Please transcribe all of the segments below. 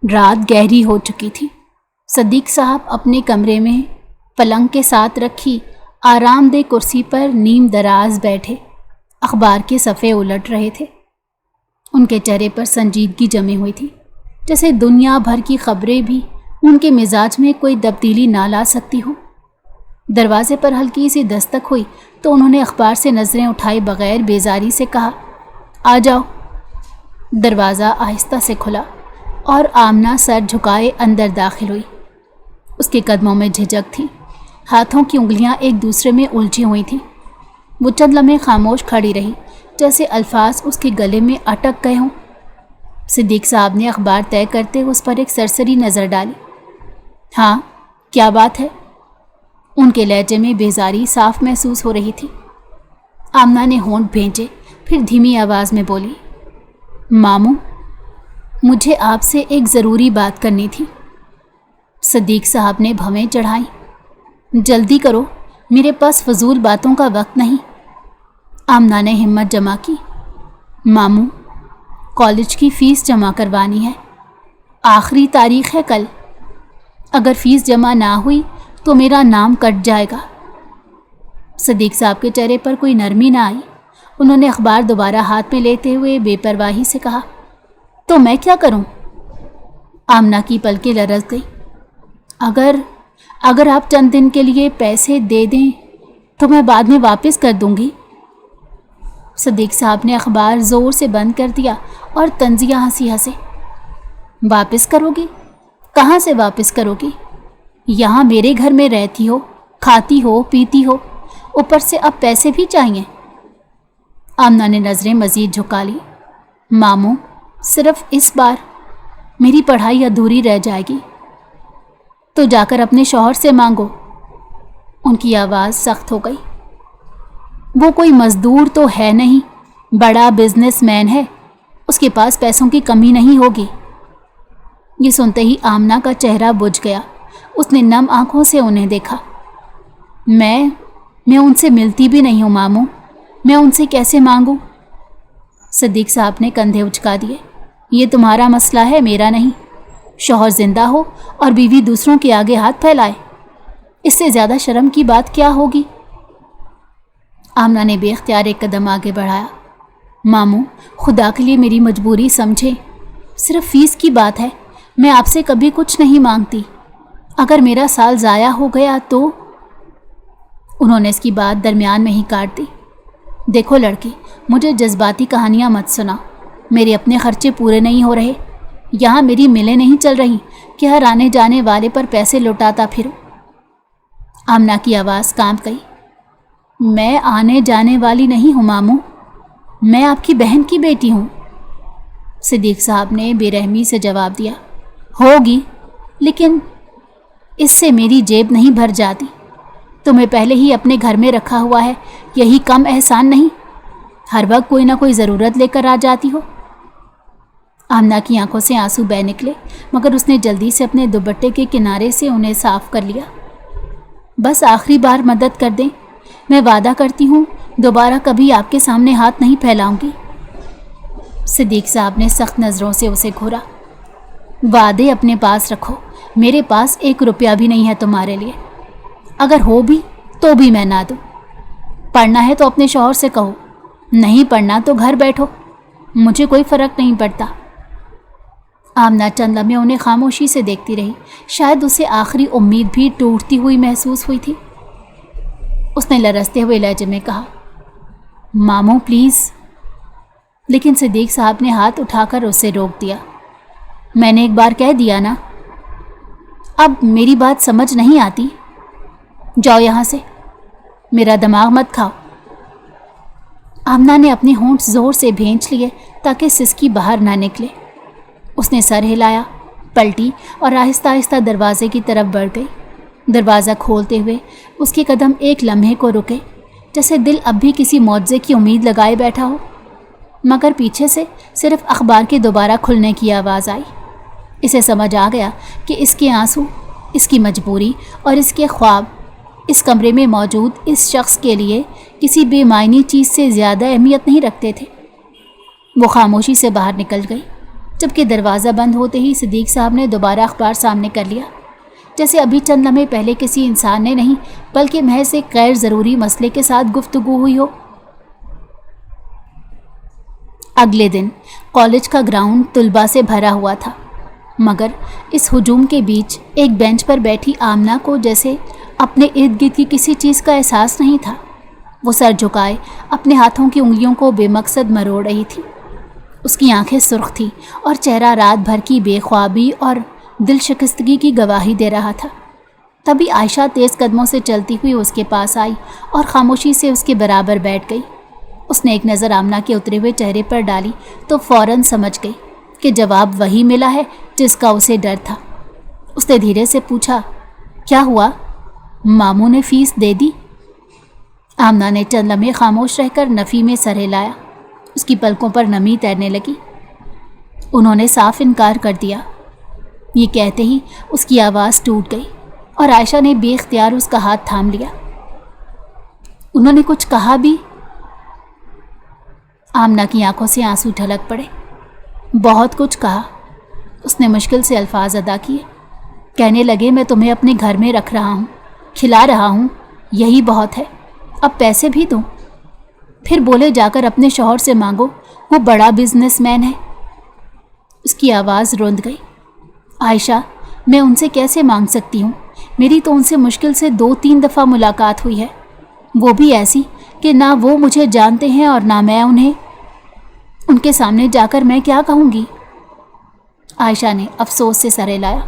رات گہری ہو چکی تھی۔ صدیق صاحب اپنے کمرے میں پلنگ کے ساتھ رکھی آرام دہ کرسی پر نیم دراز بیٹھے اخبار کے صفحے الٹ رہے تھے۔ ان کے چہرے پر سنجیدگی جمی ہوئی تھی، جیسے دنیا بھر کی خبریں بھی ان کے مزاج میں کوئی تبدیلی نہ لا سکتی ہوں۔ دروازے پر ہلکی سی دستک ہوئی تو انہوں نے اخبار سے نظریں اٹھائے بغیر بیزاری سے کہا، آ جاؤ۔ دروازہ آہستہ سے کھلا اور آمنہ سر جھکائے اندر داخل ہوئی۔ اس کے قدموں میں جھجک تھی، ہاتھوں کی انگلیاں ایک دوسرے میں الجھی ہوئی تھیں۔ وہ چند لمحے خاموش کھڑی رہی، جیسے الفاظ اس کے گلے میں اٹک گئے ہوں۔ صدیق صاحب نے اخبار طے کرتے اس پر ایک سرسری نظر ڈالی۔ ہاں، کیا بات ہے؟ ان کے لہجے میں بیزاری صاف محسوس ہو رہی تھی۔ آمنہ نے ہونٹ بھینچے، پھر دھیمی آواز میں بولی، ماموں، مجھے آپ سے ایک ضروری بات کرنی تھی۔ صدیق صاحب نے بھویں چڑھائیں، جلدی کرو، میرے پاس فضول باتوں کا وقت نہیں۔ آمنہ نے ہمت جمع کی، ماموں، کالج کی فیس جمع کروانی ہے، آخری تاریخ ہے کل۔ اگر فیس جمع نہ ہوئی تو میرا نام کٹ جائے گا۔ صدیق صاحب کے چہرے پر کوئی نرمی نہ آئی۔ انہوں نے اخبار دوبارہ ہاتھ میں لیتے ہوئے بے پرواہی سے کہا، تو میں کیا کروں؟ آمنہ کی پلکیں لرز گئی۔ اگر آپ چند دن کے لیے پیسے دے دیں تو میں بعد میں واپس کر دوں گی۔ صدیق صاحب نے اخبار زور سے بند کر دیا اور طنزیہ ہنسی ہنسے۔ واپس کرو گی؟ کہاں سے واپس کرو گی؟ یہاں میرے گھر میں رہتی ہو، کھاتی ہو، پیتی ہو، اوپر سے اب پیسے بھی چاہیے۔ آمنہ نے نظریں مزید جھکا لی، ماموں، صرف اس بار میری پڑھائی ادھوری رہ جائے گی، تو جا کر اپنے شوہر سے مانگو۔ ان کی آواز سخت ہو گئی۔ وہ کوئی مزدور تو ہے نہیں، بڑا بزنس مین ہے، اس کے پاس پیسوں کی کمی نہیں ہوگی۔ یہ سنتے ہی آمنہ کا چہرہ بجھ گیا۔ اس نے نم آنکھوں سے انہیں دیکھا۔ میں ان سے ملتی بھی نہیں ہوں ماموں، میں ان سے کیسے مانگوں؟ صدیق صاحب نے کندھے اچکا دیے، یہ تمہارا مسئلہ ہے، میرا نہیں۔ شوہر زندہ ہو اور بیوی دوسروں کے آگے ہاتھ پھیلائے، اس سے زیادہ شرم کی بات کیا ہوگی؟ آمنہ نے بے اختیار ایک قدم آگے بڑھایا۔ ماموں، خدا کے لیے میری مجبوری سمجھیں، صرف فیس کی بات ہے، میں آپ سے کبھی کچھ نہیں مانگتی۔ اگر میرا سال ضائع ہو گیا تو؟ انہوں نے اس کی بات درمیان میں ہی کاٹ دی۔ دیکھو لڑکی، مجھے جذباتی کہانیاں مت سنا، میرے اپنے خرچے پورے نہیں ہو رہے، یہاں میری ملیں نہیں چل رہی کہ ہر آنے جانے والے پر پیسے لوٹاتا پھروں۔ آمنہ کی آواز کانپ گئی، میں آنے جانے والی نہیں ہوں ماموں، میں آپ کی بہن کی بیٹی ہوں۔ صدیق صاحب نے بے رحمی سے جواب دیا، ہوگی، لیکن اس سے میری جیب نہیں بھر جاتی۔ تمہیں پہلے ہی اپنے گھر میں رکھا ہوا ہے، یہی کم احسان نہیں؟ ہر وقت کوئی نہ کوئی ضرورت لے کر آ جاتی ہو۔ آمنہ کی آنکھوں سے آنسو بہہ نکلے، مگر اس نے جلدی سے اپنے دوپٹے کے کنارے سے انہیں صاف کر لیا۔ بس آخری بار مدد کر دیں، میں وعدہ کرتی ہوں دوبارہ کبھی آپ کے سامنے ہاتھ نہیں پھیلاؤں گی۔ صدیق صاحب نے سخت نظروں سے اسے گھورا۔ وعدے اپنے پاس رکھو، میرے پاس 1 روپیہ بھی نہیں ہے تمہارے لیے، اگر ہو بھی تو بھی میں نہ دوں۔ پڑھنا ہے تو اپنے شوہر سے کہو، نہیں پڑھنا تو گھر بیٹھو، مجھے کوئی فرق نہیں پڑتا۔ آمنہ چند لمحے انہیں خاموشی سے دیکھتی رہی، شاید اسے آخری امید بھی ٹوٹتی ہوئی محسوس ہوئی تھی۔ اس نے لرزتے ہوئے لہجے میں کہا، ماموں پلیز۔ لیکن صدیق صاحب نے ہاتھ اٹھا کر اسے روک دیا۔ میں نے ایک بار کہہ دیا نا، اب میری بات سمجھ نہیں آتی؟ جاؤ یہاں سے، میرا دماغ مت کھاؤ۔ آمنہ نے اپنے ہونٹ زور سے بھینچ لیے تاکہ سسکی باہر نہ نکلے۔ اس نے سر ہلایا، پلٹی اور آہستہ آہستہ دروازے کی طرف بڑھ گئی۔ دروازہ کھولتے ہوئے اس کے قدم ایک لمحے کو رکے، جیسے دل اب بھی کسی معجزے کی امید لگائے بیٹھا ہو، مگر پیچھے سے صرف اخبار کے دوبارہ کھلنے کی آواز آئی۔ اسے سمجھ آ گیا کہ اس کے آنسو، اس کی مجبوری اور اس کے خواب اس کمرے میں موجود اس شخص کے لیے کسی بے معنی چیز سے زیادہ اہمیت نہیں رکھتے تھے۔ وہ خاموشی سے باہر نکل گئی، جبکہ دروازہ بند ہوتے ہی صدیق صاحب نے دوبارہ اخبار سامنے کر لیا، جیسے ابھی چند لمحے پہلے کسی انسان نے نہیں بلکہ محض ایک غیر ضروری مسئلے کے ساتھ گفتگو ہوئی ہو۔ اگلے دن کالج کا گراؤنڈ طلباء سے بھرا ہوا تھا، مگر اس ہجوم کے بیچ ایک بینچ پر بیٹھی آمنہ کو جیسے اپنے ارد گرد کی کسی چیز کا احساس نہیں تھا۔ وہ سر جھکائے اپنے ہاتھوں کی انگلیوں کو بے مقصد مروڑ رہی تھی۔ اس کی آنکھیں سرخ تھیں اور چہرہ رات بھر کی بے خوابی اور دل شکستگی کی گواہی دے رہا تھا۔ تبھی عائشہ تیز قدموں سے چلتی ہوئی اس کے پاس آئی اور خاموشی سے اس کے برابر بیٹھ گئی۔ اس نے ایک نظر آمنہ کے اترے ہوئے چہرے پر ڈالی تو فوراً سمجھ گئی کہ جواب وہی ملا ہے جس کا اسے ڈر تھا۔ اس نے دھیرے سے پوچھا، کیا ہوا؟ ماموں نے فیس دے دی؟ آمنہ نے چند لمحے خاموش رہ کر نفی میں سر ہلایا۔ اس کی پلکوں پر نمی تیرنے لگی۔ انہوں نے صاف انکار کر دیا۔ یہ کہتے ہی اس کی آواز ٹوٹ گئی اور عائشہ نے بے اختیار اس کا ہاتھ تھام لیا۔ انہوں نے کچھ کہا بھی؟ آمنہ کی آنکھوں سے آنسو ڈھلک پڑے۔ بہت کچھ کہا، اس نے مشکل سے الفاظ ادا کیے۔ کہنے لگے میں تمہیں اپنے گھر میں رکھ رہا ہوں، کھلا رہا ہوں، یہی بہت ہے، اب پیسے بھی دوں۔ پھر بولے جا کر اپنے شوہر سے مانگو، وہ بڑا بزنس مین ہے۔ اس کی آواز روند گئی۔ عائشہ، میں ان سے کیسے مانگ سکتی ہوں؟ میری تو ان سے مشکل سے 2-3 دفعہ ملاقات ہوئی ہے، وہ بھی ایسی کہ نہ وہ مجھے جانتے ہیں اور نہ میں انہیں۔ ان کے سامنے جا کر میں کیا کہوں گی؟ عائشہ نے افسوس سے سر ہلایا۔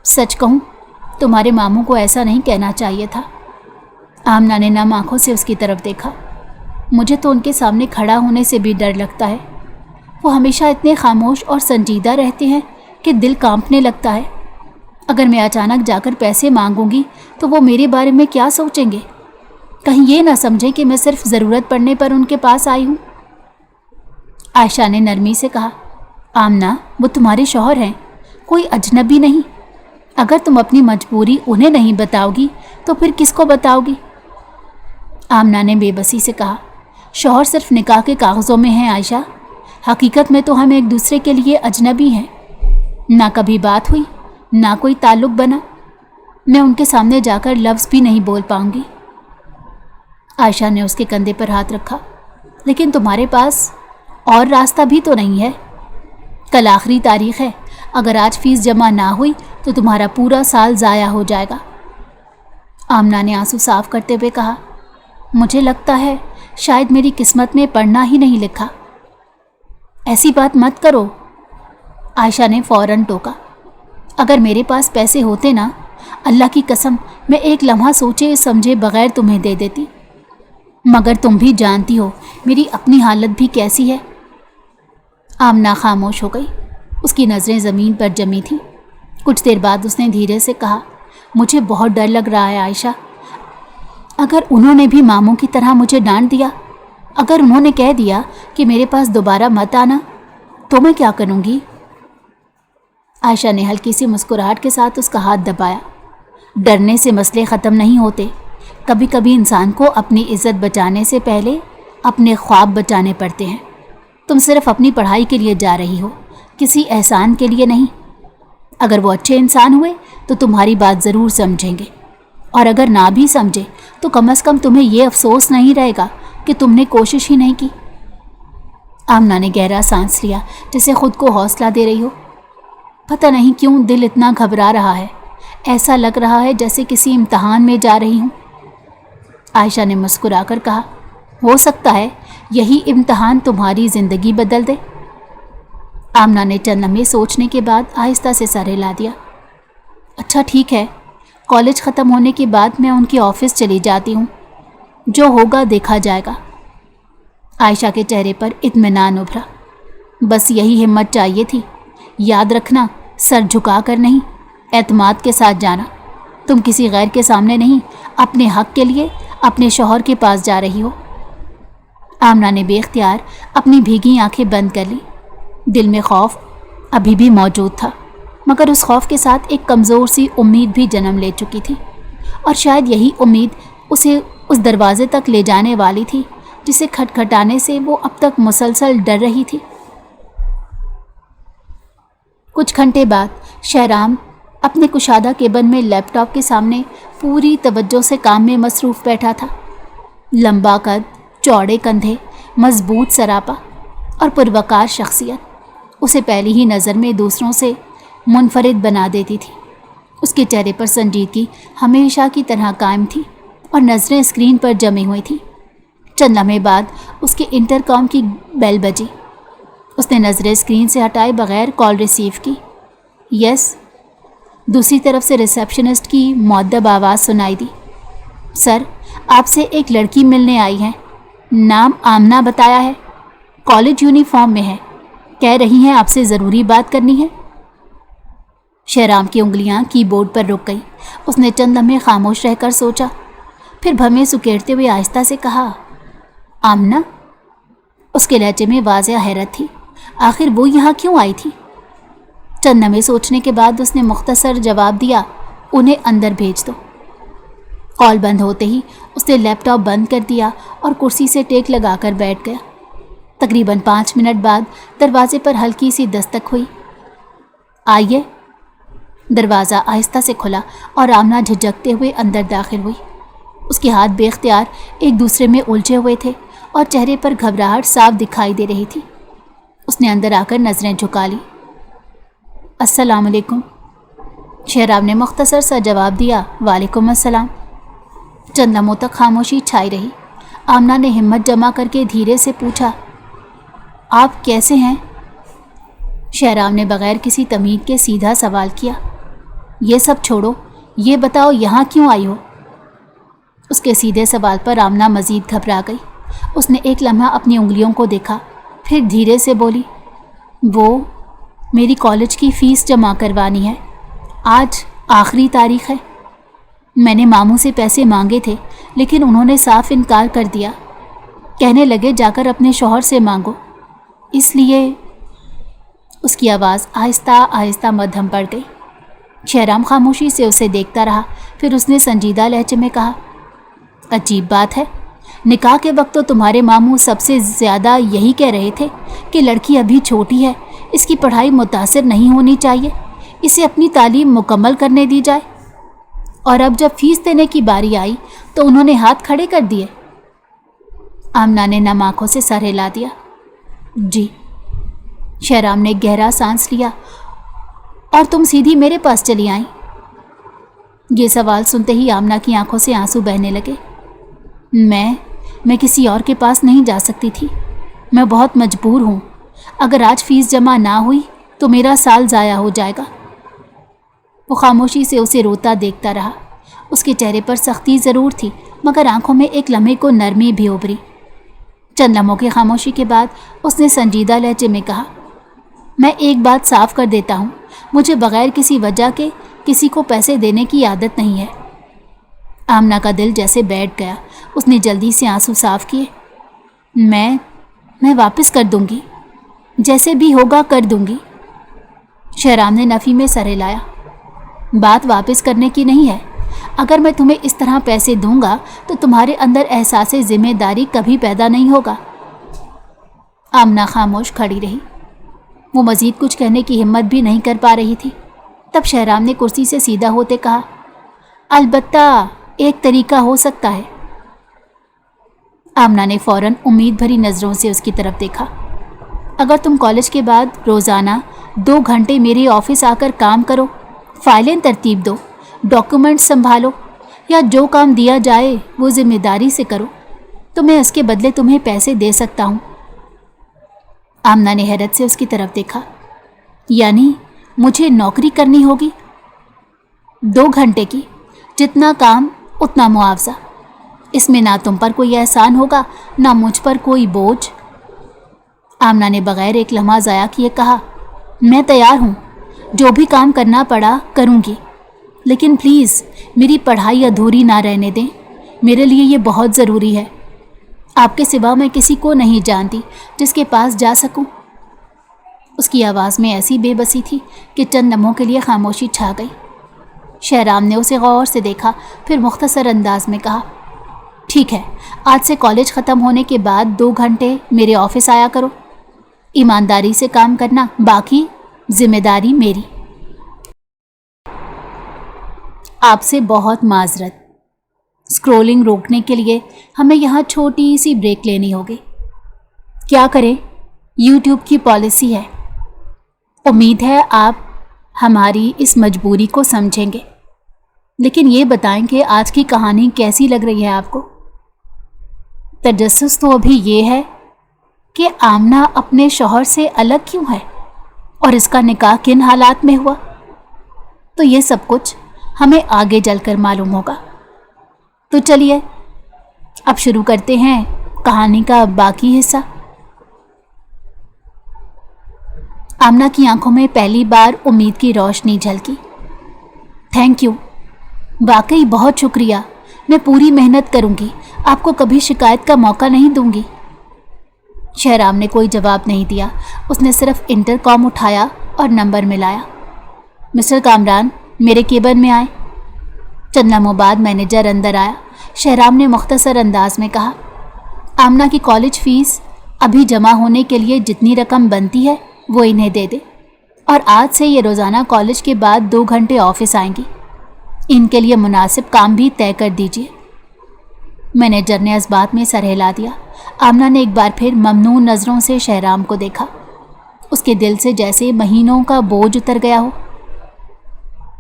سچ کہوں تمہارے ماموں کو ایسا نہیں کہنا چاہیے تھا۔ آمنہ نے نم آنکھوں سے اس کی طرف دیکھا۔ مجھے تو ان کے سامنے کھڑا ہونے سے بھی ڈر لگتا ہے، وہ ہمیشہ اتنے خاموش اور سنجیدہ رہتے ہیں کہ دل کانپنے لگتا ہے۔ اگر میں اچانک جا کر پیسے مانگوں گی تو وہ میرے بارے میں کیا سوچیں گے؟ کہیں یہ نہ سمجھیں کہ میں صرف ضرورت پڑنے پر ان کے پاس آئی ہوں۔ عائشہ نے نرمی سے کہا، آمنہ وہ تمہارے شوہر ہیں، کوئی اجنبی نہیں۔ اگر تم اپنی مجبوری انہیں نہیں بتاؤ گی تو پھر کس کو بتاؤ گی؟ آمنہ نے بے بسی سے کہا، شوہر صرف نکاح کے کاغذوں میں ہیں عائشہ، حقیقت میں تو ہم ایک دوسرے کے لیے اجنبی ہیں۔ نہ کبھی بات ہوئی، نہ کوئی تعلق بنا، میں ان کے سامنے جا کر لفظ بھی نہیں بول پاؤں گی۔ عائشہ نے اس کے کندھے پر ہاتھ رکھا، لیکن تمہارے پاس اور راستہ بھی تو نہیں ہے۔ کل آخری تاریخ ہے، اگر آج فیس جمع نہ ہوئی تو تمہارا پورا سال ضائع ہو جائے گا۔ آمنہ نے آنسو صاف کرتے ہوئے کہا، مجھے لگتا ہے شاید میری قسمت میں پڑھنا ہی نہیں لکھا۔ ایسی بات مت کرو، عائشہ نے فوراً ٹوکا۔ اگر میرے پاس پیسے ہوتے نا، اللہ کی قسم میں ایک لمحہ سوچے سمجھے بغیر تمہیں دے دیتی، مگر تم بھی جانتی ہو میری اپنی حالت بھی کیسی ہے۔ آمنہ خاموش ہو گئی، اس کی نظریں زمین پر جمی تھیں۔ کچھ دیر بعد اس نے دھیرے سے کہا، مجھے بہت ڈر لگ رہا ہے عائشہ، اگر انہوں نے بھی ماموں کی طرح مجھے ڈانٹ دیا، اگر انہوں نے کہہ دیا کہ میرے پاس دوبارہ مت آنا، تو میں کیا کروں گی؟ عائشہ نے ہلکی سی مسکراہٹ کے ساتھ اس کا ہاتھ دبایا۔ ڈرنے سے مسئلے ختم نہیں ہوتے، کبھی کبھی انسان کو اپنی عزت بچانے سے پہلے اپنے خواب بچانے پڑتے ہیں۔ تم صرف اپنی پڑھائی کے لیے جا رہی ہو، کسی احسان کے لیے نہیں۔ اگر وہ اچھے انسان ہوئے تو تمہاری بات ضرور سمجھیں گے، اور اگر نہ بھی سمجھے تو کم از کم تمہیں یہ افسوس نہیں رہے گا کہ تم نے کوشش ہی نہیں کی۔ آمنہ نے گہرا سانس لیا، جیسے خود کو حوصلہ دے رہی ہو۔ پتہ نہیں کیوں دل اتنا گھبرا رہا ہے، ایسا لگ رہا ہے جیسے کسی امتحان میں جا رہی ہوں۔ عائشہ نے مسکرا کر کہا، ہو سکتا ہے یہی امتحان تمہاری زندگی بدل دے۔ آمنہ نے چند لمحے سوچنے کے بعد آہستہ سے سر ہلا دیا۔ اچھا ٹھیک ہے، کالج ختم ہونے کے بعد میں ان کے آفس چلی جاتی ہوں، جو ہوگا دیکھا جائے گا۔ عائشہ کے چہرے پر اطمینان ابھرا۔ بس یہی ہمت چاہیے تھی، یاد رکھنا سر جھکا کر نہیں، اعتماد کے ساتھ جانا۔ تم کسی غیر کے سامنے نہیں، اپنے حق کے لیے اپنے شوہر کے پاس جا رہی ہو۔ آمنہ نے بے اختیار اپنی بھیگی آنکھیں بند کر لی۔ دل میں خوف ابھی بھی موجود تھا، مگر اس خوف کے ساتھ ایک کمزور سی امید بھی جنم لے چکی تھی، اور شاید یہی امید اسے اس دروازے تک لے جانے والی تھی جسے کھٹکھٹانے سے وہ اب تک مسلسل ڈر رہی تھی۔ कुछ घंटे बाद शहराम अपने कुशादा केबिन में लैपटॉप के सामने पूरी तवज्जो से काम में मसरूफ़ बैठा था। लंबा कद, चौड़े कंधे, मजबूत सरापा और पुरवकार शख्सियत उसे पहली ही नज़र में दूसरों से मुनफरिद बना देती थी। उसके चेहरे पर संजीदगी हमेशा की तरह कायम थी और नज़रें स्क्रीन पर जमी हुई थी। चंद लम्हे बाद उसके इंटरकॉम की बेल बजी। उसने नज़रें स्क्रीन से हटाए बगैर कॉल रिसीव की। यस। दूसरी तरफ से रिसेप्शनिस्ट की मुअद्दब आवाज़ सुनाई दी। सर, आपसे एक लड़की मिलने आई है। नाम आमना बताया है। कॉलेज यूनिफॉर्म में है। कह रही हैं आपसे ज़रूरी बात करनी है। शहराम की उंगलियां कीबोर्ड पर रुक गई। उसने चंद लम्हे खामोश रहकर सोचा, फिर भवें सुकेड़ते हुए आहिस्ता से कहा, आमना? उसके लहजे में वाज़ेह हैरत थी। आखिर वो यहाँ क्यों आई थी? चंद लम्हे सोचने के बाद उसने मुख्तसर जवाब दिया, उन्हें अंदर भेज दो। कॉल बंद होते ही उसने लैपटॉप बंद कर दिया और कुर्सी से टेक लगाकर बैठ गया। तकरीबन 5 मिनट बाद दरवाजे पर हल्की सी दस्तक हुई। आइए। दरवाज़ा आहिस्ता से खुला और आमना झिझकते हुए अंदर दाखिल हुई। उसके हाथ बेख्तियार एक दूसरे में उलझे हुए थे और चेहरे पर घबराहट साफ दिखाई दे रही थी। उसने अंदर आकर नज़रें झुका ली। अस्सलाम वालेकुम। शहराम ने मुख्तसर सा जवाब दिया, वालेकुम अस्सलाम। चंद लम्हों तक खामोशी छाई रही। आमना ने हिम्मत जमा करके धीरे से पूछा, आप कैसे हैं? शहराम ने बगैर किसी तमीज़ के सीधा सवाल किया, ये सब छोड़ो, ये बताओ यहाँ क्यों आई हो? उसके सीधे सवाल पर आमना मज़ीद घबरा गई। उसने एक लम्हा अपनी उंगलियों को देखा, फिर धीरे से बोली, वो मेरी कॉलेज की फ़ीस जमा करवानी है। आज आखिरी तारीख़ है। मैंने मामू से पैसे मांगे थे लेकिन उन्होंने साफ इनकार कर दिया। कहने लगे जाकर अपने शौहर से मांगो। इसलिए उसकी आवाज़ आहिस्ता आहिस्ता मध्यम पड़ गई। शहराम खामोशी से उसे देखता रहा। फिर उसने संजीदा लहजे में कहा, अजीब बात है, निकाह के वक्त तो तुम्हारे मामू सबसे ज़्यादा यही कह रहे थे कि लड़की अभी छोटी है, इसकी पढ़ाई मुतासिर नहीं होनी चाहिए, इसे अपनी तालीम मुकम्मल करने दी जाए। और अब जब फ़ीस देने की बारी आई तो उन्होंने हाथ खड़े कर दिए। आमना ने नम आँखों से सर हिला दिया। जी। शहराम ने गहरा सांस लिया। और तुम सीधी मेरे पास चली आई? ये सवाल सुनते ही आमना की आंखों से आंसू बहने लगे। मैं किसी और के पास नहीं जा सकती थी। मैं बहुत मजबूर हूँ। अगर आज फ़ीस जमा ना हुई तो मेरा साल ज़ाया हो जाएगा। वो खामोशी से उसे रोता देखता रहा। उसके चेहरे पर सख्ती ज़रूर थी मगर आंखों में एक लम्हे को नरमी भी उभरी। चंद लम्हों की खामोशी के बाद उसने संजीदा लहजे में कहा, मैं एक बात साफ कर देता हूँ, मुझे बग़ैर किसी वजह के किसी को पैसे देने की आदत नहीं है। आमना का दिल जैसे बैठ गया। उसने जल्दी से आंसू साफ किए। मैं वापस कर दूंगी, जैसे भी होगा कर दूंगी। शहराम ने नफ़ी में सर हिलाया। बात वापस करने की नहीं है। अगर मैं तुम्हें इस तरह पैसे दूंगा तो तुम्हारे अंदर एहसास ज़िम्मेदारी कभी पैदा नहीं होगा। आमना खामोश खड़ी रही। वो मज़ीद कुछ कहने की हिम्मत भी नहीं कर पा रही थी। तब शहराम ने कुर्सी से सीधा होते कहा, अलबत्ता एक तरीका हो सकता है। आमना ने फ़ौरन उम्मीद भरी नज़रों से उसकी तरफ देखा। अगर तुम कॉलेज के बाद रोज़ाना 2 घंटे मेरे ऑफिस आकर काम करो, फाइलें तरतीब दो, डॉक्यूमेंट्स संभालो या जो काम दिया जाए वो ज़िम्मेदारी से करो, तो मैं उसके बदले तुम्हें पैसे दे सकता हूँ। आमना ने हैरत से उसकी तरफ देखा। यानी मुझे नौकरी करनी होगी? 2 घंटे की, जितना काम उतना मुआवजा। इसमें ना तुम पर कोई एहसान होगा ना मुझ पर कोई बोझ। आमना ने बगैर एक लम्हा ज़ाया किए कहा, मैं तैयार हूँ, जो भी काम करना पड़ा करूँगी, लेकिन प्लीज़ मेरी पढ़ाई अधूरी ना रहने दें। मेरे लिए ये बहुत ज़रूरी है। आपके सिवा मैं किसी को नहीं जानती जिसके पास जा सकूं। उसकी आवाज़ में ऐसी बेबसी थी कि चंद लम्हों के लिए खामोशी छा गई। शहराम ने उसे गौर से देखा, फिर मुख्तसर अंदाज में कहा, ठीक है, आज से कॉलेज ख़त्म होने के बाद 2 घंटे मेरे ऑफिस आया करो। ईमानदारी से काम करना, बाकी जिम्मेदारी मेरी। आपसे बहुत माजरत। स्क्रॉलिंग रोकने के लिए हमें यहाँ छोटी सी ब्रेक लेनी होगी। क्या करें, यूट्यूब की पॉलिसी है। उम्मीद है आप हमारी इस मजबूरी को समझेंगे। लेकिन ये बताएं कि आज की कहानी कैसी लग रही है आपको। तजस्सुस तो अभी ये है कि आमना अपने शौहर से अलग क्यों है और इसका निकाह किन हालात में हुआ। तो ये सब कुछ हमें आगे चलकर मालूम होगा। तो चलिए अब शुरू करते हैं कहानी का बाकी हिस्सा। आमना की आंखों में पहली बार उम्मीद की रोशनी झलकी। थैंक यू, वाकई बहुत शुक्रिया। मैं पूरी मेहनत करूंगी, आपको कभी शिकायत का मौका नहीं दूंगी। शहराम ने कोई जवाब नहीं दिया। उसने सिर्फ इंटरकॉम उठाया और नंबर मिलाया। मिस्टर कामरान, मेरे केबिन में आए। चंद लम्हों बाद मैनेजर अंदर आया। शहराम ने मुख्तसर अंदाज में कहा, आमना की कॉलेज फीस अभी जमा होने के लिए जितनी रकम बनती है वो इन्हें दे दे, और आज से ये रोज़ाना कॉलेज के बाद 2 घंटे ऑफिस आएंगी। इनके लिए मुनासिब काम भी तय कर दीजिए। मैनेजर ने इस बात में सर हिला दिया। आमना ने एक बार फिर ममनून नज़रों से शहराम को देखा। उसके दिल से जैसे महीनों का बोझ उतर गया हो।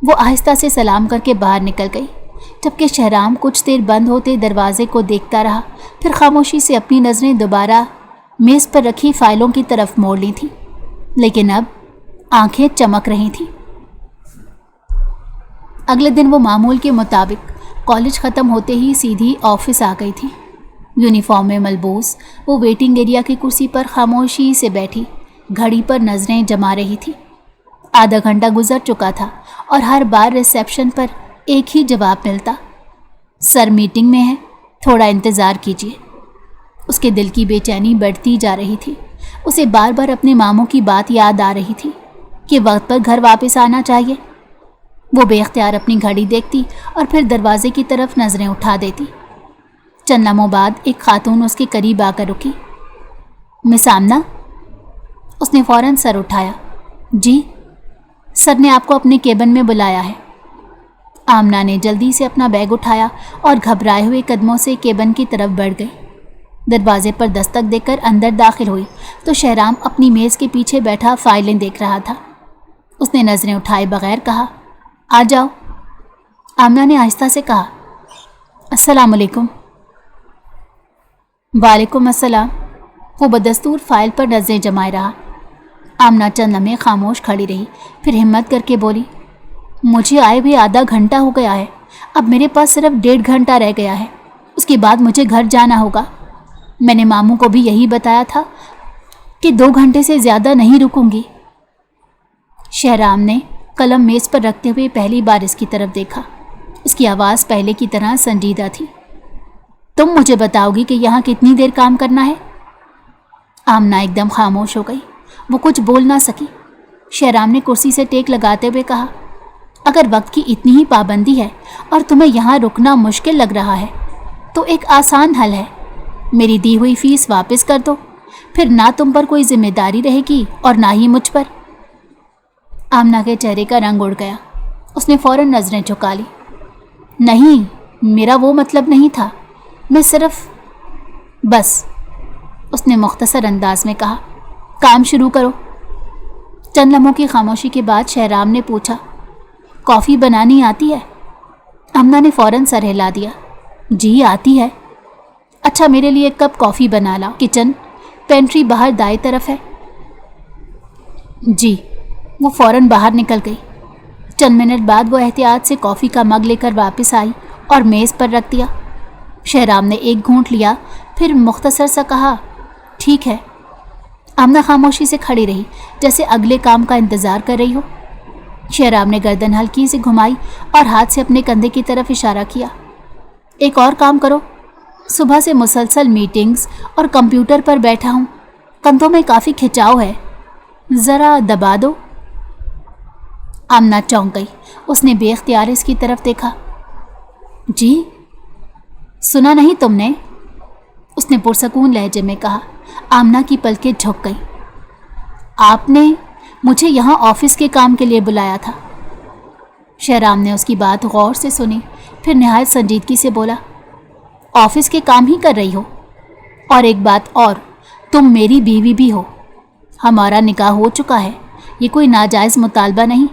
वो आहिस्ता से सलाम करके बाहर निकल गई, जबकि शहराम कुछ देर बंद होते दरवाजे को देखता रहा। फिर खामोशी से अपनी नज़रें दोबारा मेज़ पर रखी फाइलों की तरफ मोड़ ली थी, लेकिन अब आंखें चमक रही थीं। अगले दिन वो मामूल के मुताबिक कॉलेज ख़त्म होते ही सीधी ऑफिस आ गई थी। यूनिफॉर्म में मलबूस वो वेटिंग एरिया की कुर्सी पर खामोशी से बैठी घड़ी पर नज़रें जमा रही थी। आधा घंटा गुजर चुका था और हर बार रिसेप्शन पर एक ही जवाब मिलता, सर मीटिंग में है, थोड़ा इंतज़ार कीजिए। उसके दिल की बेचैनी बढ़ती जा रही थी। उसे बार बार अपने मामों की बात याद आ रही थी कि वक्त पर घर वापस आना चाहिए। वो बेख्तियार अपनी घड़ी देखती और फिर दरवाजे की तरफ नज़रें उठा देती। चंद लम्हों बाद एक खातून उसके करीब आकर रुकी। मिस आमना? उसने फ़ौरन सर उठाया। जी, सर ने आपको अपने केबिन में बुलाया है। आमना ने जल्दी से अपना बैग उठाया और घबराए हुए कदमों से केबिन की तरफ बढ़ गई। दरवाजे पर दस्तक देकर अंदर दाखिल हुई तो शहराम अपनी मेज़ के पीछे बैठा फाइलें देख रहा था। उसने नज़रें उठाए बगैर कहा, आ जाओ। आमना ने आहिस्ता से कहा, अस्सलाम वालेकुम। वालेकुम अस्सलाम। वो बदस्तूर फाइल पर नज़रें जमाए रहा। आमना चंद लम्हे खामोश खड़ी रही, फिर हिम्मत करके बोली, मुझे आए हुए आधा घंटा हो गया है, अब मेरे पास सिर्फ 1.5 घंटा रह गया है। उसके बाद मुझे घर जाना होगा। मैंने मामू को भी यही बताया था कि 2 घंटे से ज़्यादा नहीं रुकूंगी। शहराम ने कलम मेज़ पर रखते हुए पहली बार इसकी तरफ देखा। उसकी आवाज़ पहले की तरह संजीदा थी। तुम मुझे बताओगी कि यहाँ कितनी देर काम करना है? आमना एकदम खामोश हो गई। वो कुछ बोल ना सकी। शहराम ने कुर्सी से टेक लगाते हुए कहा, अगर वक्त की इतनी ही पाबंदी है और तुम्हें यहाँ रुकना मुश्किल लग रहा है तो एक आसान हल है, मेरी दी हुई फीस वापस कर दो, फिर ना तुम पर कोई जिम्मेदारी रहेगी और ना ही मुझ पर। आमना के चेहरे का रंग उड़ गया। उसने फ़ौरन नज़रें झुका ली। नहीं, मेरा वो मतलब नहीं था, मैं सिर्फ बस, उसने मुख्तसर अंदाज में कहा, काम शुरू करो। चंद लम्हों की खामोशी के बाद शहराम ने पूछा, कॉफ़ी बनानी आती है? आमना ने फ़ौरन सर हिला दिया। जी आती है। अच्छा, मेरे लिए 1 कप कॉफ़ी बना लाओ। किचन पेंट्री बाहर दाएं तरफ है। जी। वो फ़ौरन बाहर निकल गई। चंद मिनट बाद वो एहतियात से कॉफ़ी का मग लेकर वापस आई और मेज़ पर रख दिया। शहराम ने एक घूंट लिया, फिर मुख्तसर सा कहा, ठीक है। आमना खामोशी से खड़ी रही, जैसे अगले काम का इंतज़ार कर रही हो। शहराम ने गर्दन हल्की से घुमाई और हाथ से अपने कंधे की तरफ इशारा किया। एक और काम करो, सुबह से मुसलसल मीटिंग्स और कंप्यूटर पर बैठा हूँ, कंधों में काफ़ी खिंचाव है, ज़रा दबा दो। आमना चौंक गई। उसने बेख्तियार इसकी तरफ देखा। जी, सुना नहीं तुमने? उसने पुरसकून लहजे में कहा। आमना की पलकें झुक गई। आपने मुझे यहाँ ऑफिस के काम के लिए बुलाया था। शहराम ने उसकी बात गौर से सुनी, फिर निहायत संजीदगी से बोला, ऑफिस के काम ही कर रही हो? और एक बात और, तुम मेरी बीवी भी हो। हमारा निकाह हो चुका है, ये कोई नाजायज़ मुतालबा नहीं,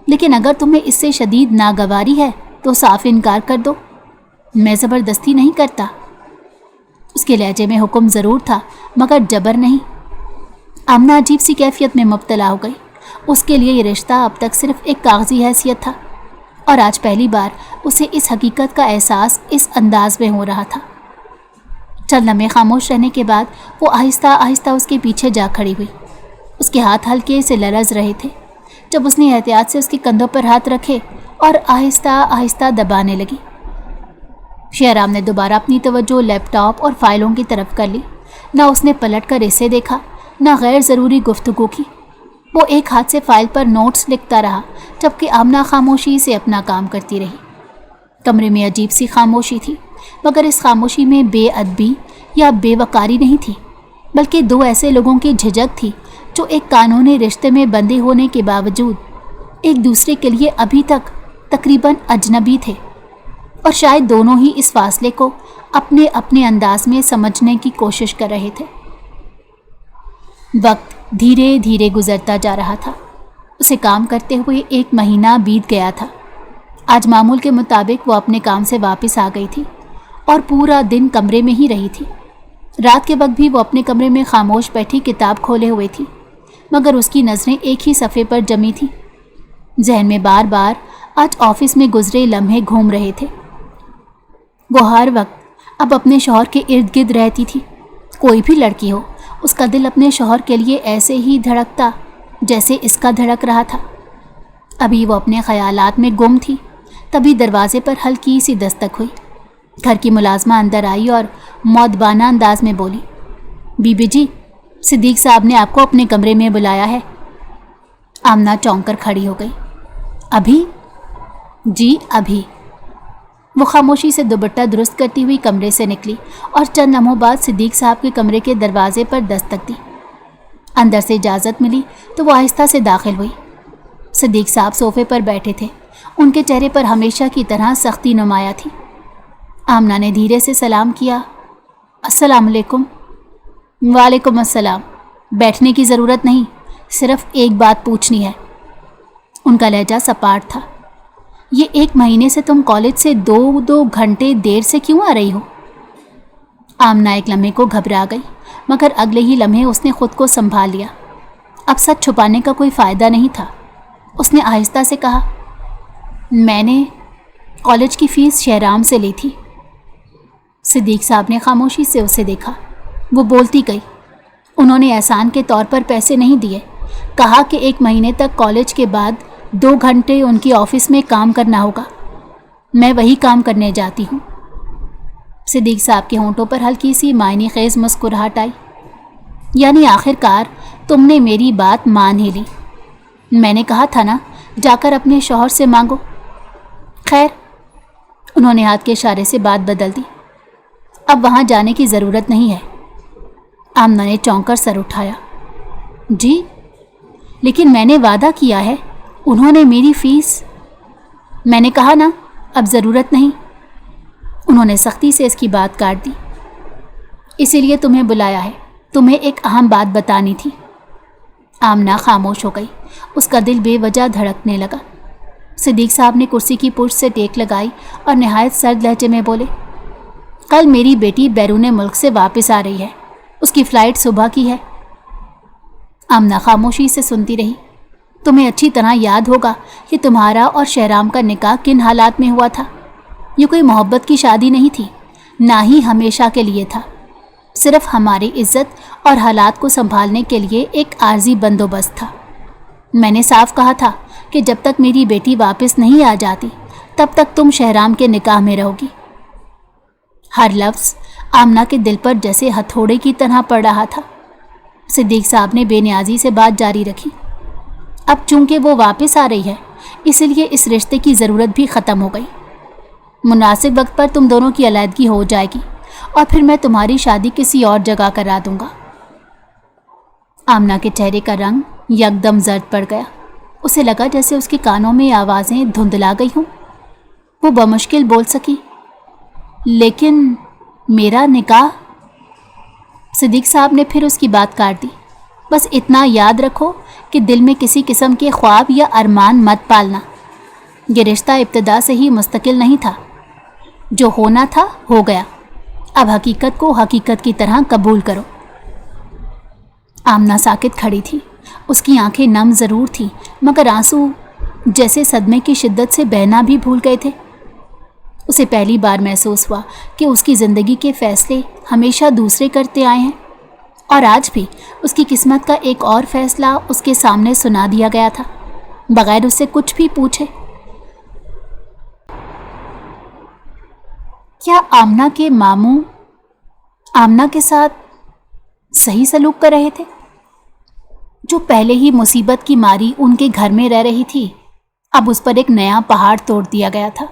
लेकिन अगर तुम्हें इससे शदीद नागवारी है तो साफ इनकार कर दो। मैं ज़बरदस्ती नहीं करता। उसके लहजे में हुक्म ज़रूर था मगर जबर नहीं। आमना अजीब सी कैफियत में मुब्तला हो गई। उसके लिए ये रिश्ता अब तक सिर्फ एक कागजी हैसियत था और आज पहली बार उसे इस हकीकत का एहसास इस अंदाज में हो रहा था। चंद लम्हे खामोश रहने के बाद वो आहिस्ता आहिस्ता उसके पीछे जा खड़ी हुई। उसके हाथ हल्के से लरज़ रहे थे जब उसने एहतियात से उसके कंधों पर हाथ रखे और आहिस्ता आहिस्ता दबाने लगी। शहराम ने दोबारा अपनी तवज्जो लैपटॉप और फाइलों की तरफ कर ली। ना उसने पलट कर इसे देखा, ना गैर ज़रूरी गुफ्तगू की। वो एक हाथ से फाइल पर नोट्स लिखता रहा जबकि आमना खामोशी से अपना काम करती रही। कमरे में अजीब सी खामोशी थी, मगर इस खामोशी में बेअदबी या बेवकारी नहीं थी, बल्कि दो ऐसे लोगों की झिझक थी जो एक कानूनी रिश्ते में बंधे होने के बावजूद एक दूसरे के लिए अभी तक तकरीबन अजनबी थे और शायद दोनों ही इस फासले को अपने अपने अंदाज में समझने की कोशिश कर रहे थे। वक्त धीरे धीरे गुजरता जा रहा था। उसे काम करते हुए 1 महीना बीत गया था। आज मामूल के मुताबिक वो अपने काम से वापस आ गई थी और पूरा दिन कमरे में ही रही थी। रात के वक्त भी वो अपने कमरे में खामोश बैठी किताब खोले हुए थी, मगर उसकी नज़रें एक ही सफ़े पर जमी थी। जहन में बार बार आज ऑफिस में गुजरे लम्हे घूम रहे थे। वो हर वक्त अब अपने शौहर के इर्द गिर्द रहती थी। कोई भी लड़की हो, उसका दिल अपने शौहर के लिए ऐसे ही धड़कता जैसे इसका धड़क रहा था। अभी वो अपने ख़यालात में गुम थी, तभी दरवाजे पर हल्की सी दस्तक हुई। घर की मुलाजमा अंदर आई और मौदबाना अंदाज में बोली, बीबी जी, सिद्दीक साहब ने आपको अपने कमरे में बुलाया है। आमना चौंक कर खड़ी हो गई। अभी? जी अभी। वो खामोशी से दुपट्टा दुरुस्त करती हुई कमरे से निकली और चंद लम्हों बाद सिद्दीक साहब के कमरे के दरवाजे पर दस्तक दी। अंदर से इजाज़त मिली तो वो आहिस्ता से दाखिल हुई। सिद्दीक साहब सोफे पर बैठे थे। उनके चेहरे पर हमेशा की तरह सख्ती नुमाया थी। आमना ने धीरे से सलाम किया, अस्सलाम वालेकुम। वालेकुम अस्सलाम। बैठने की ज़रूरत नहीं, सिर्फ एक बात पूछनी है। उनका लहजा सपाट था। ये 1 महीने से तुम कॉलेज से 2 घंटे देर से क्यों आ रही हो? आमना एक लम्हे को घबरा गई, मगर अगले ही लम्हे उसने खुद को संभाल लिया। अब सच छुपाने का कोई फ़ायदा नहीं था। उसने आहिस्ता से कहा, मैंने कॉलेज की फ़ीस शहराम से ली थी। सिद्दीक साहब ने खामोशी से उसे देखा। वो बोलती गई, उन्होंने एहसान के तौर पर पैसे नहीं दिए। कहा कि 1 महीने तक कॉलेज के बाद 2 घंटे उनकी ऑफिस में काम करना होगा। मैं वही काम करने जाती हूँ। सिद्दीक साहब के होंठों पर हल्की सी मायने खेज मुस्कुराहट आई। यानी आखिरकार तुमने मेरी बात मान ही ली। मैंने कहा था ना, जाकर अपने शौहर से मांगो। खैर, उन्होंने हाथ के इशारे से बात बदल दी। अब वहाँ जाने की ज़रूरत नहीं है। आमना ने चौंक कर सर उठाया। जी, लेकिन मैंने वादा किया है, उन्होंने मेरी फ़ीस। मैंने कहा ना, अब ज़रूरत नहीं। उन्होंने सख्ती से इसकी बात काट दी। इसीलिए तुम्हें बुलाया है, तुम्हें एक अहम बात बतानी थी। आमना खामोश हो गई। उसका दिल बेवजह धड़कने लगा। सिद्दीक साहब ने कुर्सी की पुष्ट से टेक लगाई और निहायत सर्द लहजे में बोले, कल मेरी बेटी बैरून मुल्क से वापस आ रही है। उसकी फ़्लाइट सुबह की है। आमना खामोशी से सुनती रही। तुम्हें अच्छी तरह याद होगा कि तुम्हारा और शहराम का निकाह किन हालात में हुआ था। ये कोई मोहब्बत की शादी नहीं थी, ना ही हमेशा के लिए था। सिर्फ हमारी इज्जत और हालात को संभालने के लिए एक आर्जी बंदोबस्त था। मैंने साफ कहा था कि जब तक मेरी बेटी वापस नहीं आ जाती तब तक तुम शहराम के निकाह में रहोगी। हर लफ्ज़ आमना के दिल पर जैसे हथौड़े की तरह पड़ रहा था। सिद्दीक साहब ने बेनियाजी से बात जारी रखी। अब चूंकि वो वापस आ रही है, इसलिए इस रिश्ते की ज़रूरत भी ख़त्म हो गई। मुनासिब वक्त पर तुम दोनों की अलहदगी हो जाएगी और फिर मैं तुम्हारी शादी किसी और जगह करा दूंगा। आमना के चेहरे का रंग यकदम जर्द पड़ गया। उसे लगा जैसे उसके कानों में आवाज़ें धुंधला गई हों। वो बमुश्किल बोल सकी, लेकिन मेरा निकाह। सिद्दीक साहब ने फिर उसकी बात काट दी। बस इतना याद रखो कि दिल में किसी किस्म के ख्वाब या अरमान मत पालना। ये रिश्ता इब्तिदा से ही मुस्तकिल नहीं था। जो होना था हो गया। अब हकीकत को हकीकत की तरह कबूल करो। आमना साकित खड़ी थी। उसकी आंखें नम ज़रूर थीं, मगर आंसू जैसे सदमे की शिद्दत से बहना भी भूल गए थे। उसे पहली बार महसूस हुआ कि उसकी ज़िंदगी के फ़ैसले हमेशा दूसरे करते आए हैं, और आज भी उसकी किस्मत का एक और फ़ैसला उसके सामने सुना दिया गया था, बग़ैर उससे कुछ भी पूछे। क्या आमना के मामू आमना के साथ सही सलूक कर रहे थे? जो पहले ही मुसीबत की मारी उनके घर में रह रही थी, अब उस पर एक नया पहाड़ तोड़ दिया गया था।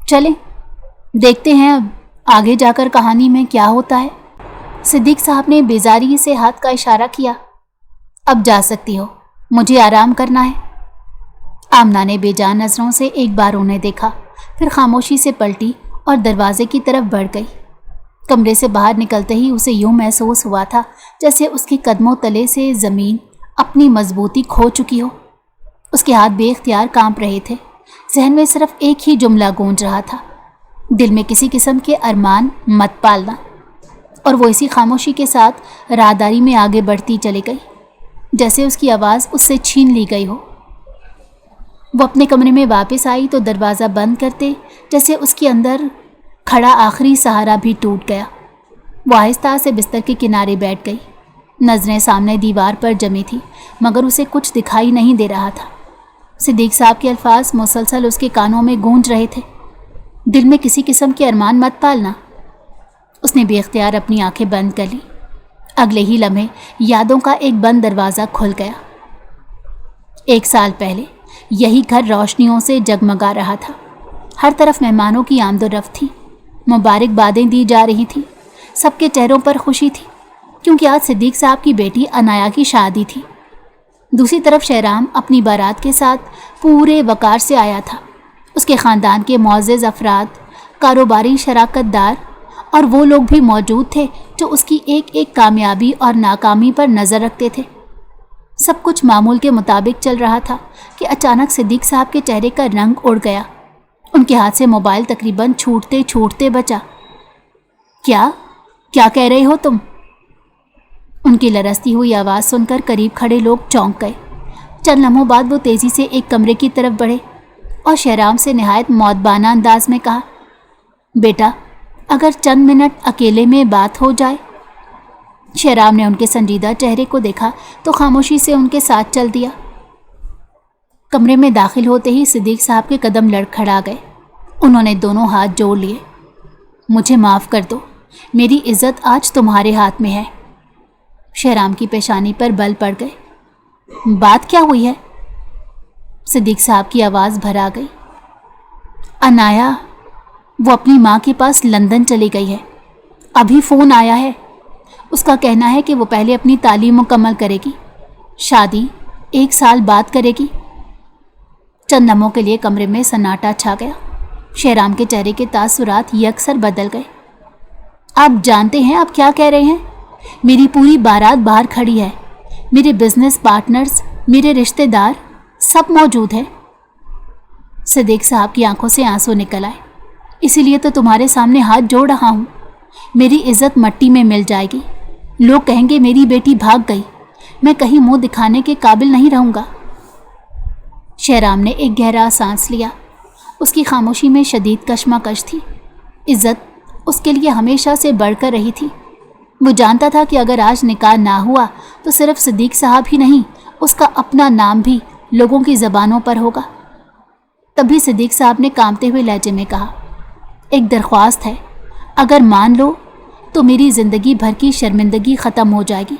चलें, देखते हैं अब आगे जाकर कहानी में क्या होता है। सिद्दीक साहब ने बेजारी से हाथ का इशारा किया। अब जा सकती हो, मुझे आराम करना है। आमना ने बेजान नज़रों से एक बार उन्हें देखा, फिर खामोशी से पलटी और दरवाजे की तरफ बढ़ गई। कमरे से बाहर निकलते ही उसे यूं महसूस हुआ था जैसे उसके कदमों तले से ज़मीन अपनी मजबूती खो चुकी हो। उसके हाथ बेख्तियार कांप रहे थे। जहन में सिर्फ एक ही जुमला गूंज रहा था, दिल में किसी किस्म के अरमान मत पालना। और वो इसी खामोशी के साथ राहदारी में आगे बढ़ती चली गई, जैसे उसकी आवाज़ उससे छीन ली गई हो। वो अपने कमरे में वापस आई तो दरवाज़ा बंद करते जैसे उसके अंदर खड़ा आखिरी सहारा भी टूट गया। वो आहिस्ता से बिस्तर के किनारे बैठ गई। नज़रें सामने दीवार पर जमी थी, मगर उसे कुछ दिखाई नहीं दे रहा था। सिद्दीक साहब के अल्फाज मुसलसल उसके कानों में गूंज रहे थे, दिल में किसी किस्म के अरमान मत पालना। उसने बेख्तियार अपनी आंखें बंद कर ली। अगले ही लम्हे यादों का एक बंद दरवाज़ा खुल गया। 1 साल पहले यही घर रोशनियों से जगमगा रहा था। हर तरफ मेहमानों की आमदोरफ्त थी, मुबारकबादें दी जा रही थी। सबके चेहरों पर खुशी थी, क्योंकि आज सिद्दीक साहब की बेटी अनाया की शादी थी। दूसरी तरफ शहराम अपनी बारात के साथ पूरे वकार से आया था। उसके ख़ानदान के मुअज़्ज़ज़ अफराद, कारोबारी शराकतदार और वो लोग भी मौजूद थे जो उसकी एक एक कामयाबी और नाकामी पर नज़र रखते थे। सब कुछ मामूल के मुताबिक चल रहा था कि अचानक सिद्दीक साहब के चेहरे का रंग उड़ गया। उनके हाथ से मोबाइल तकरीबन छूटते छूटते बचा। क्या कह रहे हो तुम? उनकी लरसती हुई आवाज़ सुनकर करीब खड़े लोग चौंक गए। चंद लम्हों बाद वो तेज़ी से एक कमरे की तरफ बढ़े और शहराम से निहायत मौदबाना अंदाज में कहा, बेटा, अगर चंद मिनट अकेले में बात हो जाए। शहराम ने उनके संजीदा चेहरे को देखा तो खामोशी से उनके साथ चल दिया। कमरे में दाखिल होते ही सिद्दीक साहब के कदम लड़खड़ा गए। उन्होंने दोनों हाथ जोड़ लिए। मुझे माफ़ कर दो, मेरी इज़्ज़त आज तुम्हारे हाथ में है। शहराम की पेशानी पर बल पड़ गए। बात क्या हुई है? सिद्दीक साहब की आवाज़ भरा गई। अनाया, वो अपनी माँ के पास लंदन चली गई है। अभी फ़ोन आया है। उसका कहना है कि वो पहले अपनी तालीम मुकम्मल करेगी, शादी 1 साल बाद करेगी। चंद लम्हों के लिए कमरे में सन्नाटा छा गया। शहराम के चेहरे के तासुरात यकसर बदल गए। आप जानते हैं आप क्या कह रहे हैं? मेरी पूरी बारात बाहर खड़ी है। मेरे बिजनेस पार्टनर्स, मेरे रिश्तेदार सब मौजूद हैं। सिद्दीक साहब की आंखों से आंसू निकल आए। इसीलिए तो तुम्हारे सामने हाथ जोड़ रहा हूँ। मेरी इज्जत मट्टी में मिल जाएगी। लोग कहेंगे मेरी बेटी भाग गई। मैं कहीं मुंह दिखाने के काबिल नहीं रहूँगा। शहराम ने एक गहरा सांस लिया। उसकी खामोशी में शदीद कशमकश थी। इज्जत उसके लिए हमेशा से बढ़कर रही थी। वो जानता था कि अगर आज निकाह ना हुआ तो सिर्फ सिद्दीक साहब ही नहीं, उसका अपना नाम भी लोगों की ज़बानों पर होगा। तभी सिद्दीक साहब ने कांपते हुए लहजे में कहा, एक दरख्वास्त है, अगर मान लो तो मेरी ज़िंदगी भर की शर्मिंदगी ख़त्म हो जाएगी।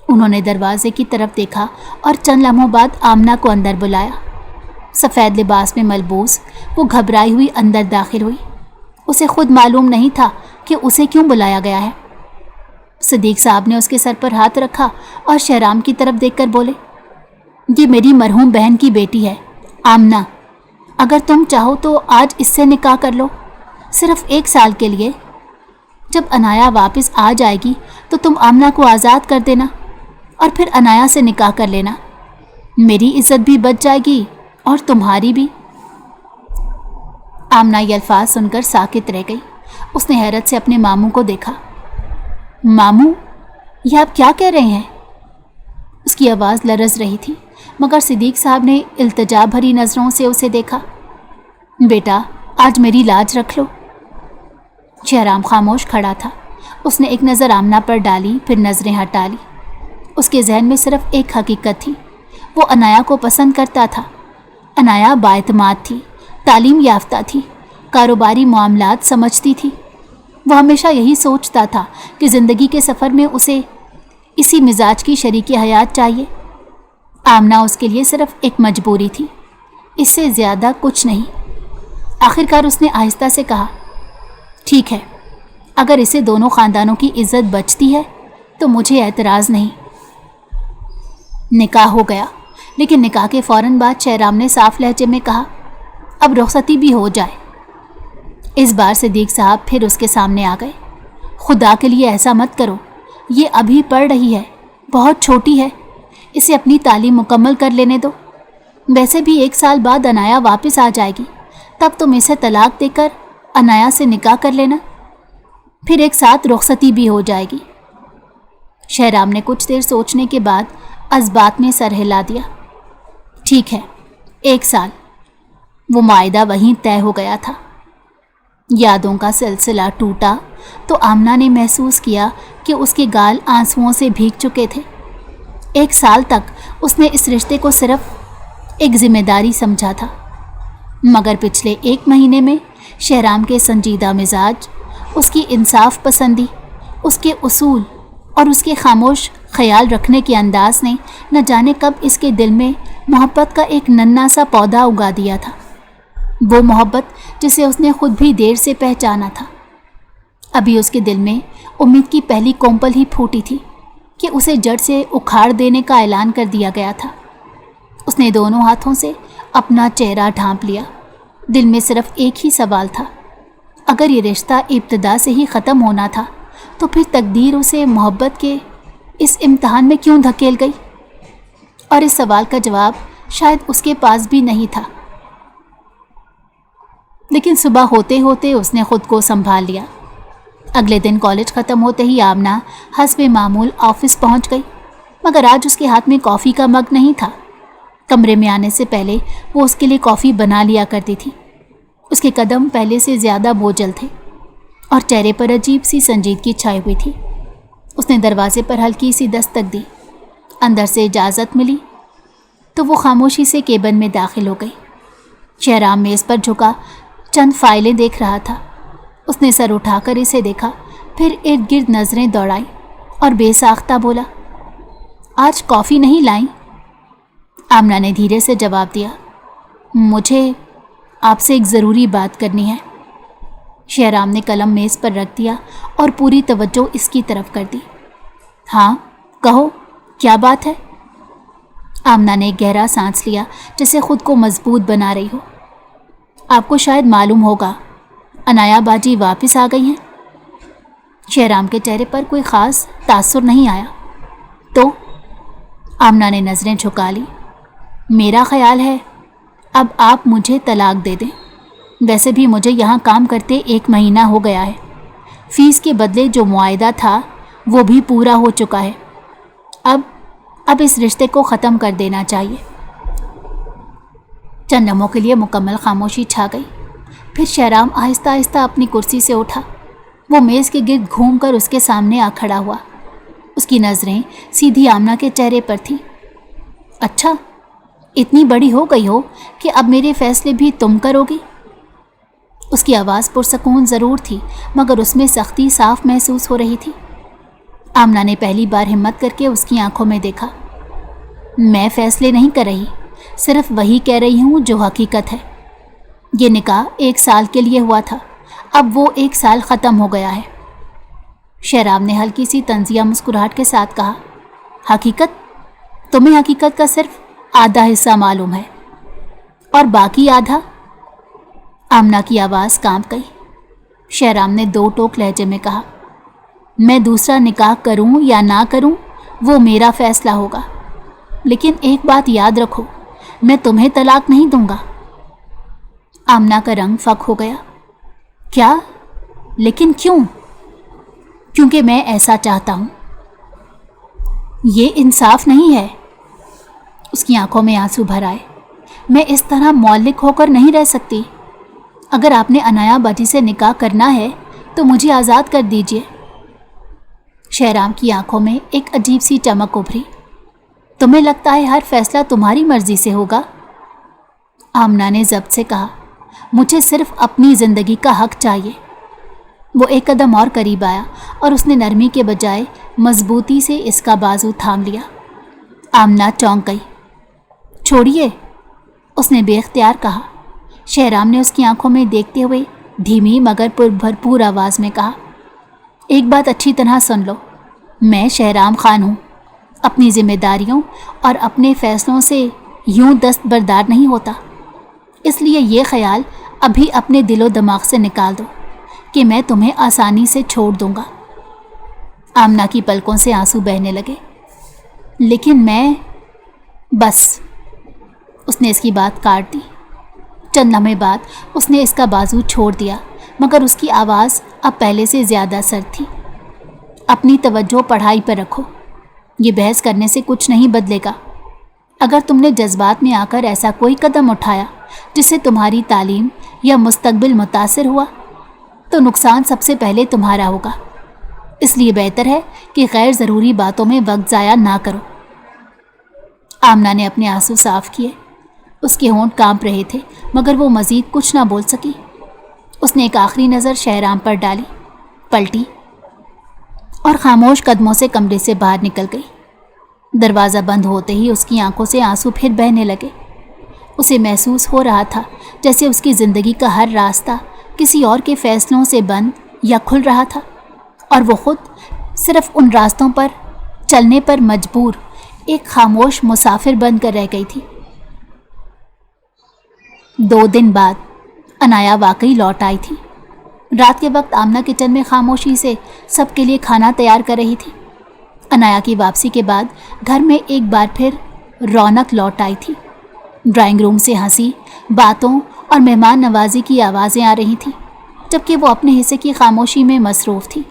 उन्होंने दरवाजे की तरफ देखा और चंद लम्हों बाद आमना को अंदर बुलाया। सफ़ेद लिबास में मलबूस वो घबराई हुई अंदर दाखिल हुई। उसे खुद मालूम नहीं था कि उसे क्यों बुलाया गया है। صدیق صاحب نے اس کے سر پر ہاتھ رکھا اور شہرام کی طرف دیکھ کر بولے، یہ میری مرحوم بہن کی بیٹی ہے آمنہ، اگر تم چاہو تو آج اس سے نکاح کر لو، صرف 1 سال کے لیے۔ جب عنایا واپس آ جائے گی تو تم آمنہ کو آزاد کر دینا اور پھر عنایا سے نکاح کر لینا، میری عزت بھی بچ جائے گی اور تمہاری بھی۔ آمنہ یہ الفاظ سن کر ساکت رہ گئی۔ اس نے حیرت سے اپنے ماموں کو دیکھا۔ ماموں، یہ آپ کیا کہہ رہے ہیں؟ اس کی آواز لرز رہی تھی، مگر صدیق صاحب نے التجا بھری نظروں سے اسے دیکھا۔ بیٹا، آج میری لاج رکھ لو۔ شہرام خاموش کھڑا تھا۔ اس نے ایک نظر آمنہ پر ڈالی، پھر نظریں ہٹا لی۔ اس کے ذہن میں صرف ایک حقیقت تھی، وہ عنایا کو پسند کرتا تھا۔ عنایا بااعتماد تھی، تعلیم یافتہ تھی، کاروباری معاملات سمجھتی تھی۔ وہ ہمیشہ یہی سوچتا تھا کہ زندگی کے سفر میں اسے اسی مزاج کی شریک حیات چاہیے۔ آمنہ اس کے لیے صرف ایک مجبوری تھی، اس سے زیادہ کچھ نہیں۔ آخرکار اس نے آہستہ سے کہا، ٹھیک ہے، اگر اسے دونوں خاندانوں کی عزت بچتی ہے تو مجھے اعتراض نہیں۔ نکاح ہو گیا، لیکن نکاح کے فوراً بعد شہرام نے صاف لہجے میں کہا، اب رخصتی بھی ہو جائے۔ اس بار صدیق صاحب پھر اس کے سامنے آ گئے۔ خدا کے لیے ایسا مت کرو، یہ ابھی پڑھ رہی ہے، بہت چھوٹی ہے، اسے اپنی تعلیم مکمل کر لینے دو۔ ویسے بھی 1 سال بعد عنایا واپس آ جائے گی، تب تم اسے طلاق دے کر عنایا سے نکاح کر لینا، پھر ایک ساتھ رخصتی بھی ہو جائے گی۔ شہرام نے کچھ دیر سوچنے کے بعد اس بات میں سر ہلا دیا۔ ٹھیک ہے، 1 سال۔ وہ معاہدہ وہیں طے ہو گیا تھا۔ یادوں کا سلسلہ ٹوٹا تو آمنہ نے محسوس کیا کہ اس کے گال آنسوؤں سے بھیگ چکے تھے۔ 1 سال تک اس نے اس رشتے کو صرف ایک ذمہ داری سمجھا تھا، مگر پچھلے 1 مہینے میں شہرام کے سنجیدہ مزاج، اس کی انصاف پسندی، اس کے اصول اور اس کے خاموش خیال رکھنے کے انداز نے نہ جانے کب اس کے دل میں محبت کا ایک ننھا سا پودا اگا دیا تھا۔ وہ محبت جسے اس نے خود بھی دیر سے پہچانا تھا۔ ابھی اس کے دل میں امید کی پہلی کونپل ہی پھوٹی تھی کہ اسے جڑ سے اکھاڑ دینے کا اعلان کر دیا گیا تھا۔ اس نے دونوں ہاتھوں سے اپنا چہرہ ڈھانپ لیا۔ دل میں صرف ایک ہی سوال تھا، اگر یہ رشتہ ابتدا سے ہی ختم ہونا تھا تو پھر تقدیر اسے محبت کے اس امتحان میں کیوں دھکیل گئی؟ اور اس سوال کا جواب شاید اس کے پاس بھی نہیں تھا۔ لیکن صبح ہوتے ہوتے اس نے خود کو سنبھال لیا۔ اگلے دن کالج ختم ہوتے ہی آمنہ حسب معمول آفس پہنچ گئی، مگر آج اس کے ہاتھ میں کافی کا مگ نہیں تھا۔ کمرے میں آنے سے پہلے وہ اس کے لیے کافی بنا لیا کرتی تھی۔ اس کے قدم پہلے سے زیادہ بوجھل تھے اور چہرے پر عجیب سی سنجیدگی چھائی ہوئی تھی۔ اس نے دروازے پر ہلکی سی دستک دی۔ اندر سے اجازت ملی تو وہ خاموشی سے کیبن میں داخل ہو گئی۔ شہرام میز پر جھکا چند فائلیں دیکھ رہا تھا۔ اس نے سر اٹھا کر اسے دیکھا، پھر ارد گرد نظریں دوڑائیں اور بے ساختہ بولا، آج کافی نہیں لائیں؟ آمنہ نے دھیرے سے جواب دیا، مجھے آپ سے ایک ضروری بات کرنی ہے۔ شہرام نے قلم میز پر رکھ دیا اور پوری توجہ اس کی طرف کر دی۔ ہاں کہو، کیا بات ہے؟ آمنہ نے گہرا سانس لیا، جیسے خود کو مضبوط بنا رہی ہو۔ آپ کو شاید معلوم ہوگا، عنایا باجی واپس آ گئی ہیں۔ شہرام کے چہرے پر کوئی خاص تاثر نہیں آیا۔ تو آمنہ نے نظریں جھکا لی۔ میرا خیال ہے اب آپ مجھے طلاق دے دیں۔ ویسے بھی مجھے یہاں کام کرتے 1 مہینہ ہو گیا ہے، فیس کے بدلے جو معاہدہ تھا وہ بھی پورا ہو چکا ہے۔ اب اس رشتے کو ختم کر دینا چاہیے۔ چند لمحوں کے لیے مکمل خاموشی چھا گئی۔ پھر شہرام آہستہ آہستہ اپنی کرسی سے اٹھا۔ وہ میز کے گرد گھوم کر اس کے سامنے آ کھڑا ہوا۔ اس کی نظریں سیدھی آمنہ کے چہرے پر تھیں۔ اچھا، اتنی بڑی ہو گئی ہو کہ اب میرے فیصلے بھی تم کرو گی؟ اس کی آواز پرسکون ضرور تھی، مگر اس میں سختی صاف محسوس ہو رہی تھی۔ آمنہ نے پہلی بار ہمت کر کے اس کی آنکھوں میں دیکھا۔ میں فیصلے نہیں کر رہی، صرف وہی کہہ رہی ہوں جو حقیقت ہے۔ یہ نکاح 1 سال کے لیے ہوا تھا، اب وہ 1 سال ختم ہو گیا ہے۔ شہرام نے ہلکی سی طنزیہ مسکراہٹ کے ساتھ کہا، حقیقت؟ تمہیں حقیقت کا صرف آدھا حصہ معلوم ہے، اور باقی آدھا؟ آمنہ کی آواز کانپ گئی۔ شہرام نے دو ٹوک لہجے میں کہا، میں دوسرا نکاح کروں یا نہ کروں وہ میرا فیصلہ ہوگا، لیکن ایک بات یاد رکھو، میں تمہیں طلاق نہیں دوں گا۔ آمنہ کا رنگ فک ہو گیا۔ کیا؟ لیکن کیوں؟ کیونکہ میں ایسا چاہتا ہوں۔ یہ انصاف نہیں ہے۔ اس کی آنکھوں میں آنسو بھر آئے۔ میں اس طرح معلق ہو کر نہیں رہ سکتی۔ اگر آپ نے عنایا باجی سے نکاح کرنا ہے تو مجھے آزاد کر دیجیے۔ شہرام کی آنکھوں میں ایک عجیب سی چمک ابھری۔ تمہیں لگتا ہے ہر فیصلہ تمہاری مرضی سے ہوگا؟ آمنہ نے ضبط سے کہا، مجھے صرف اپنی زندگی کا حق چاہیے۔ وہ ایک قدم اور قریب آیا اور اس نے نرمی کے بجائے مضبوطی سے اس کا بازو تھام لیا۔ آمنہ چونک گئی۔ چھوڑیے، اس نے بے اختیار کہا۔ شہرام نے اس کی آنکھوں میں دیکھتے ہوئے دھیمی مگر بھرپور آواز میں کہا، ایک بات اچھی طرح سن لو، میں شہرام خان ہوں، اپنی ذمہ داریوں اور اپنے فیصلوں سے یوں دستبردار نہیں ہوتا، اس لیے یہ خیال ابھی اپنے دل و دماغ سے نکال دو کہ میں تمہیں آسانی سے چھوڑ دوں گا۔ آمنہ کی پلکوں سے آنسو بہنے لگے۔ لیکن میں بس، اس نے اس کی بات کاٹ دی۔ چند لمحے بعد اس نے اس کا بازو چھوڑ دیا، مگر اس کی آواز اب پہلے سے زیادہ سرد تھی۔ اپنی توجہ پڑھائی پر رکھو، یہ بحث کرنے سے کچھ نہیں بدلے گا۔ اگر تم نے جذبات میں آ کر ایسا کوئی قدم اٹھایا جس سے تمہاری تعلیم یا مستقبل متاثر ہوا تو نقصان سب سے پہلے تمہارا ہوگا، اس لیے بہتر ہے کہ غیر ضروری باتوں میں وقت ضائع نہ کرو۔ آمنہ نے اپنے آنسو صاف کیے۔ اس کے ہونٹ کانپ رہے تھے مگر وہ مزید کچھ نہ بول سکی۔ اس نے ایک آخری نظر شہرام پر ڈالی، پلٹی اور خاموش قدموں سے کمرے سے باہر نکل گئی۔ دروازہ بند ہوتے ہی اس کی آنکھوں سے آنسو پھر بہنے لگے۔ اسے محسوس ہو رہا تھا جیسے اس کی زندگی کا ہر راستہ کسی اور کے فیصلوں سے بند یا کھل رہا تھا، اور وہ خود صرف ان راستوں پر چلنے پر مجبور ایک خاموش مسافر بن کر رہ گئی تھی۔ 2 دن بعد عنایا واقعی لوٹ آئی تھی۔ رات کے وقت آمنہ کچن میں خاموشی سے سب کے لیے کھانا تیار کر رہی تھی۔ عنایا کی واپسی کے بعد گھر میں ایک بار پھر رونق لوٹ آئی تھی۔ ڈرائنگ روم سے ہنسی، باتوں اور مہمان نوازی کی آوازیں آ رہی تھیں، جبکہ وہ اپنے حصے کی خاموشی میں مصروف تھی۔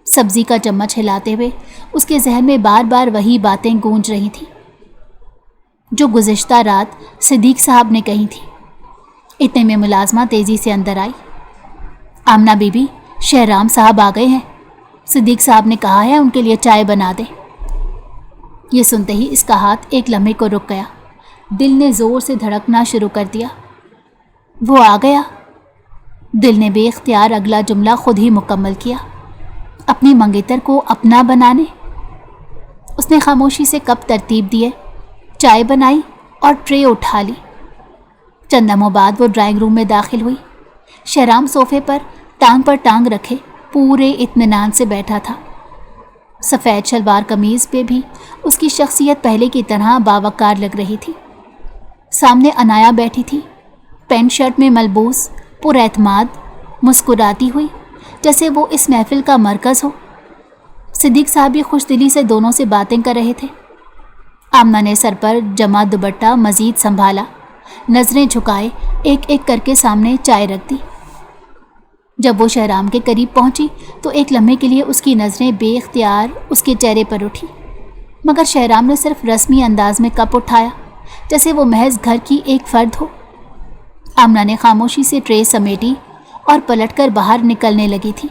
سبزی کا چمچ ہلاتے ہوئے اس کے ذہن میں بار بار وہی باتیں گونج رہی تھیں جو گزشتہ رات صدیق صاحب نے کہی تھیں۔ اتنے میں ملازمہ تیزی سے اندر آئی۔ آمنہ بی بی، شہرام صاحب آ گئے ہیں، صدیق صاحب نے کہا ہے ان کے لیے چائے بنا دیں۔ یہ سنتے ہی اس کا ہاتھ ایک لمحے کو رک گیا۔ دل نے زور سے دھڑکنا شروع کر دیا۔ وہ آ گیا؟ دل نے بے اختیار اگلا جملہ خود ہی مکمل کیا۔ اپنی منگیتر کو اپنا بنانے؟ اس نے خاموشی سے کپ ترتیب دیے، چائے بنائی اور ٹرے اٹھا لی۔ چند لمحوں بعد وہ ڈرائنگ روم میں داخل ہوئی۔ شہرام صوفے پر ٹانگ رکھے پورے اطمینان سے بیٹھا تھا۔ سفید شلوار قمیض پہ بھی اس کی شخصیت پہلے کی طرح باوقار لگ رہی تھی۔ سامنے عنایا بیٹھی تھی، پینٹ شرٹ میں ملبوس، پر اعتماد، مسکراتی ہوئی جیسے وہ اس محفل کا مرکز ہو۔ صدیق صاحب بھی خوش دلی سے دونوں سے باتیں کر رہے تھے۔ آمنہ نے سر پر جمع دوپٹہ مزید سنبھالا، نظریں جھکائے ایک ایک کر کے سامنے چائے رکھ دی۔ جب وہ شہرام کے قریب پہنچی تو ایک لمحے کے لیے اس کی نظریں بے اختیار اس کے چہرے پر اٹھی، مگر شہرام نے صرف رسمی انداز میں کپ اٹھایا جیسے وہ محض گھر کی ایک فرد ہو۔ آمنہ نے خاموشی سے ٹرے سمیٹی اور پلٹ کر باہر نکلنے لگی تھی۔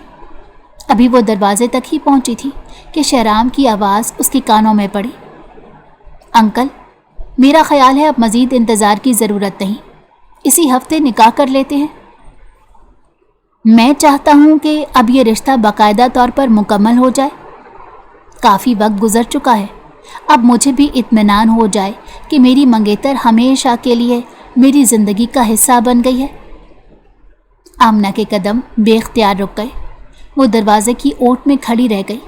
ابھی وہ دروازے تک ہی پہنچی تھی کہ شہرام کی آواز اس کے کانوں میں پڑی، انکل، میرا خیال ہے اب مزید انتظار کی ضرورت نہیں، اسی ہفتے نکاح کر لیتے ہیں۔ میں چاہتا ہوں کہ اب یہ رشتہ باقاعدہ طور پر مکمل ہو جائے۔ کافی وقت گزر چکا ہے، اب مجھے بھی اطمینان ہو جائے کہ میری منگیتر ہمیشہ کے لیے میری زندگی کا حصہ بن گئی ہے۔ آمنہ کے قدم بے اختیار رک گئے۔ वो दरवाजे की ओट में खड़ी रह गई।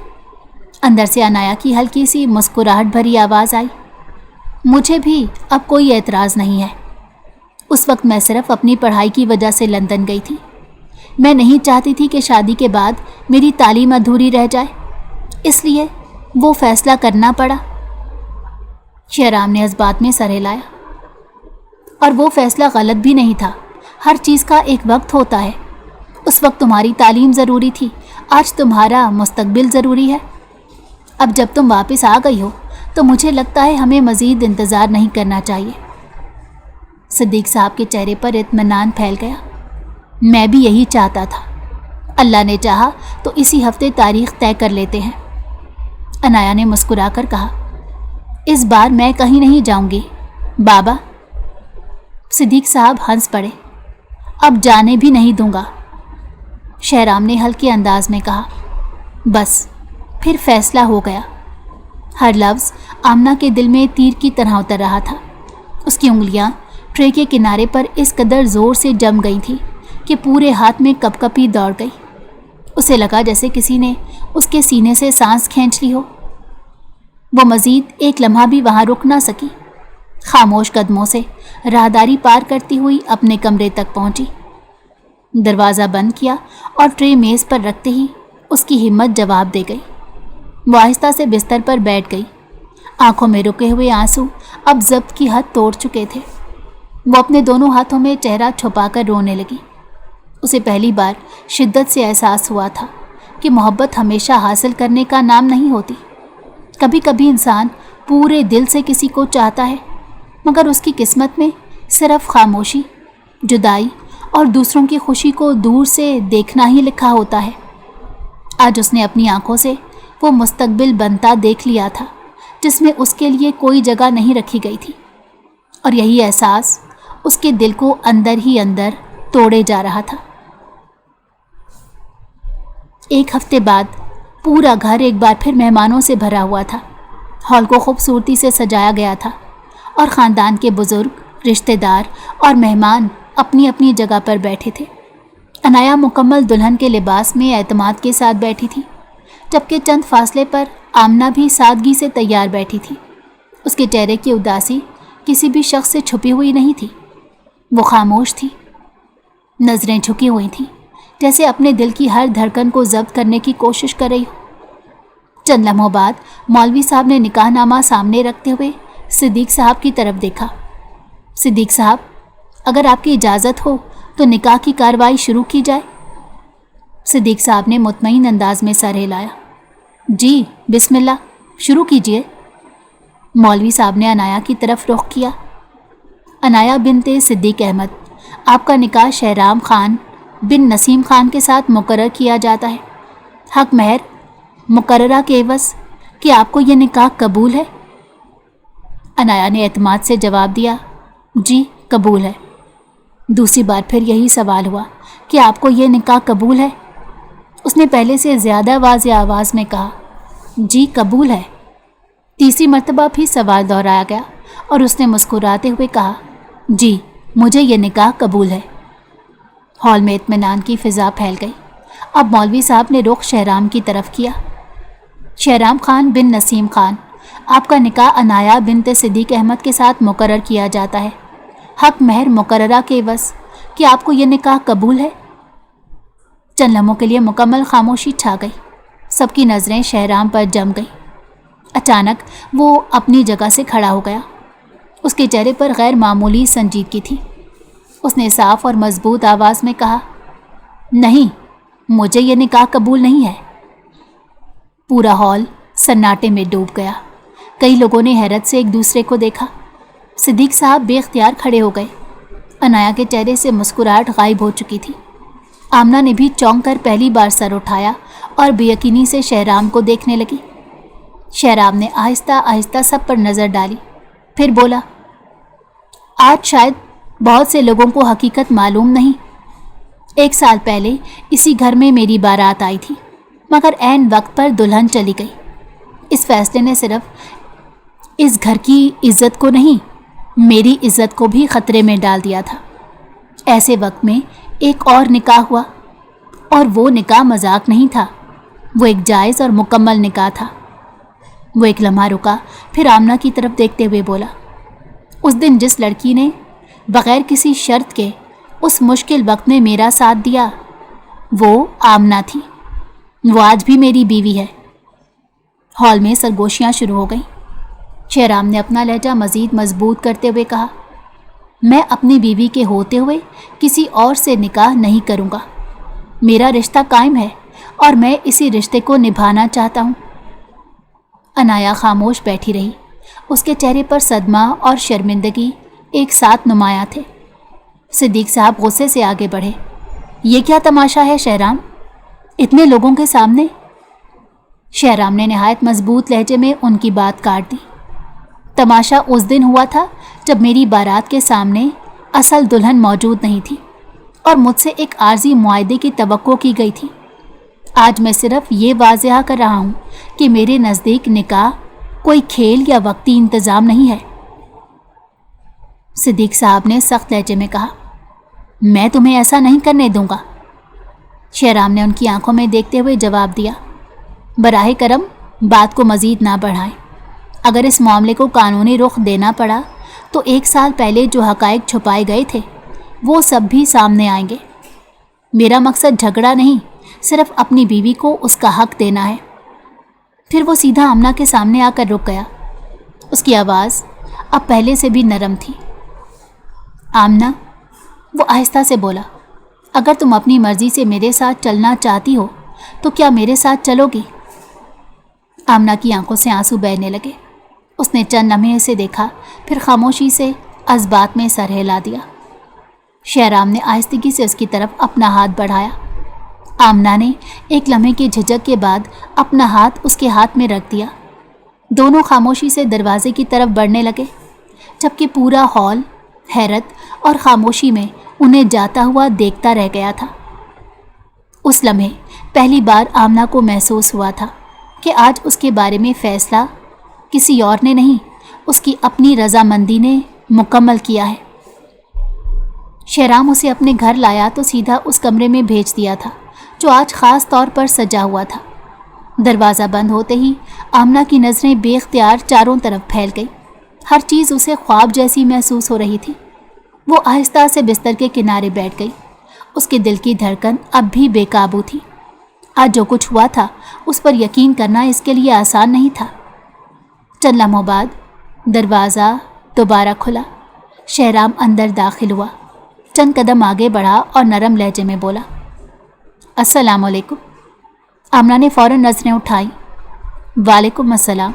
अंदर से अनाया की हल्की सी मुस्कुराहट भरी आवाज़ आई, मुझे भी अब कोई एतराज़ नहीं है। उस वक्त मैं सिर्फ अपनी पढ़ाई की वजह से लंदन गई थी। मैं नहीं चाहती थी कि शादी के बाद मेरी तालीम अधूरी रह जाए, इसलिए वो फैसला करना पड़ा। शेहराम ने इस बात में सर हिलाया। और वो फैसला गलत भी नहीं था। हर चीज़ का एक वक्त होता है। उस वक्त तुम्हारी तालीम ज़रूरी थी, आज तुम्हारा मुस्तकबिल ज़रूरी है। अब जब तुम वापस आ गई हो तो मुझे लगता है हमें मज़ीद इंतज़ार नहीं करना चाहिए। सिद्दीक साहब के चेहरे पर इत्मीनान फैल गया। मैं भी यही चाहता था। अल्लाह ने चाहा तो इसी हफ्ते तारीख तय कर लेते हैं। अनाया ने मुस्कुराकर कहा, इस बार मैं कहीं नहीं जाऊंगी बाबा। सिद्दीक साहब हंस पड़े। अब जाने भी नहीं दूंगा। शेहराम ने हल्के अंदाज में कहा। बस फिर फैसला हो गया। हर लफ्ज़ आमना के दिल में तीर की तरह उतर रहा था। उसकी उंगलियां ट्रे के किनारे पर इस कदर ज़ोर से जम गई थी कि पूरे हाथ में कपकपी दौड़ गई। उसे लगा जैसे किसी ने उसके सीने से सांस खींच ली हो। वो मज़ीद एक लम्हा भी वहाँ रुक ना सकी। खामोश कदमों से राहदारी पार करती हुई अपने कमरे तक पहुंची। दरवाज़ा बंद किया और ट्रे मेज़ पर रखते ही उसकी हिम्मत जवाब दे गई। वो आहिस्ता से बिस्तर पर बैठ गई। आंखों में रुके हुए आंसू अब ज़ब्त की हद तोड़ चुके थे। वो अपने दोनों हाथों में चेहरा छुपाकर रोने लगी। उसे पहली बार शिद्दत से एहसास हुआ था कि मोहब्बत हमेशा हासिल करने का नाम नहीं होती। कभी कभी इंसान पूरे दिल से किसी को चाहता है, मगर उसकी किस्मत में सिर्फ खामोशी, जुदाई और दूसरों की खुशी को दूर से देखना ही लिखा होता है। आज उसने अपनी आंखों से वो मुस्तकबिल बनता देख लिया था जिसमें उसके लिए कोई जगह नहीं रखी गई थी, और यही एहसास उसके दिल को अंदर ही अंदर तोड़े जा रहा था। एक हफ्ते बाद पूरा घर एक बार फिर मेहमानों से भरा हुआ था। हॉल को खूबसूरती से सजाया गया था और ख़ानदान के बुज़ुर्ग, रिश्तेदार और मेहमान अपनी अपनी जगह पर बैठे थे। अनाया मुकम्मल दुल्हन के लिबास में एतमाद के साथ बैठी थी, जबकि चंद फासले पर आमना भी सादगी से तैयार बैठी थी। उसके चेहरे की उदासी किसी भी शख्स से छुपी हुई नहीं थी। वो खामोश थी, नज़रें झुकी हुई थीं, जैसे अपने दिल की हर धड़कन को ज़ब्त करने की कोशिश कर रही हो। चंद लम्हों बाद मौलवी साहब ने निकाहनामा सामने रखते हुए सिद्दीक साहब की तरफ देखा। सिद्दीक साहब, अगर आपकी इजाज़त हो तो निकाह की कार्रवाई शुरू की जाए। सिद्दीक साहब ने मुतमईन अंदाज में सर हिलाया। जी बिस्मिल्लाह, शुरू कीजिए। मौलवी साहब ने अनाया की तरफ रुख किया। अनाया बिनते सिद्दीक अहमद, आपका निकाह शेहराम खान बिन नसीम खान के साथ मुकर्रर किया जाता है। हक महर मुकर्ररा के एवज़ कि आपको ये निकाह कबूल है। अनाया ने एतमाद से जवाब दिया, जी कबूल है। दूसरी बार फिर यही सवाल हुआ कि आपको ये निकाह कबूल है। उसने पहले से ज़्यादा वाज़ेह आवाज़ में कहा, जी कबूल है। तीसरी मर्तबा भी सवाल दोहराया गया और उसने मुस्कुराते हुए कहा, जी मुझे ये निकाह कबूल है। हॉल में इत्मीनान की फ़िज़ा फैल गई। अब मौलवी साहब ने रुख शेहराम की तरफ किया। शेहराम खान बिन नसीम खान, आपका निकाह अनाया बिनते सिद्दीक अहमद के साथ मुकर्रर किया जाता है। हक महर मुकर्ररा के एवज़ कि आपको ये निकाह कबूल है। चंद लम्हों के लिए मुकम्मल खामोशी छा गई। सबकी नज़रें शेहराम पर जम गई। अचानक वो अपनी जगह से खड़ा हो गया। उसके चेहरे पर गैर मामूली संजीदगी थी। उसने साफ और मजबूत आवाज़ में कहा, नहीं, मुझे ये निकाह कबूल नहीं है। पूरा हॉल सन्नाटे में डूब गया। कई लोगों ने हैरत से एक दूसरे को देखा। सिद्दीक साहब बेख्तियार खड़े हो गए। अनाया के चेहरे से मुस्कुराहट गायब हो चुकी थी। आमना ने भी चौंक कर पहली बार सर उठाया और बेयकीनी से शेहराम को देखने लगी। शेहराम ने आहिस्ता आहिस्ता सब पर नज़र डाली, फिर बोला, आज शायद बहुत से लोगों को हकीकत मालूम नहीं। 1 साल पहले इसी घर में मेरी बारात आई थी, मगर ऐन वक्त पर दुल्हन चली गई। इस फैसले ने सिर्फ इस घर की इज्जत को नहीं, मेरी इज्जत को भी ख़तरे में डाल दिया था। ऐसे वक्त में एक और निकाह हुआ और वो निकाह मजाक नहीं था, वो एक जायज़ और मुकम्मल निकाह था। वो एक लम्हा रुका, फिर आमना की तरफ देखते हुए बोला, उस दिन जिस लड़की ने बग़ैर किसी शर्त के उस मुश्किल वक्त में मेरा साथ दिया, वो आमना थी। वो आज भी मेरी बीवी है। हॉल में सरगोशियाँ शुरू हो गईं। शेहराम ने अपना लहजा मज़ीद मजबूत करते हुए कहा, मैं अपनी बीवी के होते हुए किसी और से निकाह नहीं करूँगा। मेरा रिश्ता कायम है और मैं इसी रिश्ते को निभाना चाहता हूँ। अनाया खामोश बैठी रही। उसके चेहरे पर सदमा और शर्मिंदगी एक साथ नुमायां थे। सिद्दीक साहब गुस्से से आगे बढ़े। ये क्या तमाशा है शेहराम, इतने लोगों के सामने? शेहराम ने नहायत मजबूत लहजे में उनकी बात काट दी। तमाशा उस दिन हुआ था जब मेरी बारात के सामने असल दुल्हन मौजूद नहीं थी और मुझसे एक आर्जी मुआहदे की तवक्को की गई थी। आज मैं सिर्फ ये वाज़ेह कर रहा हूँ कि मेरे नज़दीक निकाह कोई खेल या वक्ती इंतज़ाम नहीं है। सिद्दीक साहब ने सख्त लहजे में कहा, मैं तुम्हें ऐसा नहीं करने दूंगा। शेहराम ने उनकी आंखों में देखते हुए जवाब दिया, बराहे करम बात को मज़ीद ना बढ़ाएं। अगर इस मामले को कानूनी रुख देना पड़ा तो 1 साल पहले जो हक़ाइक़ छुपाए गए थे वो सब भी सामने आएंगे। मेरा मकसद झगड़ा नहीं, सिर्फ अपनी बीवी को उसका हक देना है। फिर वो सीधा आमना के सामने आकर रुक गया। उसकी आवाज़ अब पहले से भी नरम थी। आमना, वो आहिस्ता से बोला, अगर तुम अपनी मर्ज़ी से मेरे साथ चलना चाहती हो तो क्या मेरे साथ चलोगी? आमना की आंखों से आंसू बहने लगे। उसने चंद लम्हे से देखा, फिर खामोशी से अज़बात में सर हिला दिया। शेहराम ने आहिस्तगी से उसकी तरफ अपना हाथ बढ़ाया। आमना ने एक लम्हे की झिझक के बाद अपना हाथ उसके हाथ में रख दिया। दोनों खामोशी से दरवाजे की तरफ बढ़ने लगे, जबकि पूरा हॉल हैरत और खामोशी में उन्हें जाता हुआ देखता रह गया था। उस लम्हे पहली बार आमना को महसूस हुआ था कि आज उसके बारे में फ़ैसला किसी और ने नहीं, उसकी अपनी रजामंदी ने मुकम्मल किया है। शेहराम उसे अपने घर लाया तो सीधा उस कमरे में भेज दिया था जो आज ख़ास तौर पर सजा हुआ था। दरवाज़ा बंद होते ही आमना की नज़रें बेख्तियार चारों तरफ फैल गई। हर चीज़ उसे ख्वाब जैसी महसूस हो रही थी। वो आहिस्ता से बिस्तर के किनारे बैठ गई। उसके दिल की धड़कन अब भी बेकाबू थी। आज जो कुछ हुआ था उस पर यकीन करना इसके लिए आसान नहीं था। चंद लम्हों बाद दरवाज़ा दोबारा खुला। शेहराम अंदर दाखिल हुआ, चंद कदम आगे बढ़ा और नरम लहजे में बोला, अस्सलाम वालेकुम। आमना ने फ़ौरन नज़रें उठाई। वालेकुम अस्सलाम।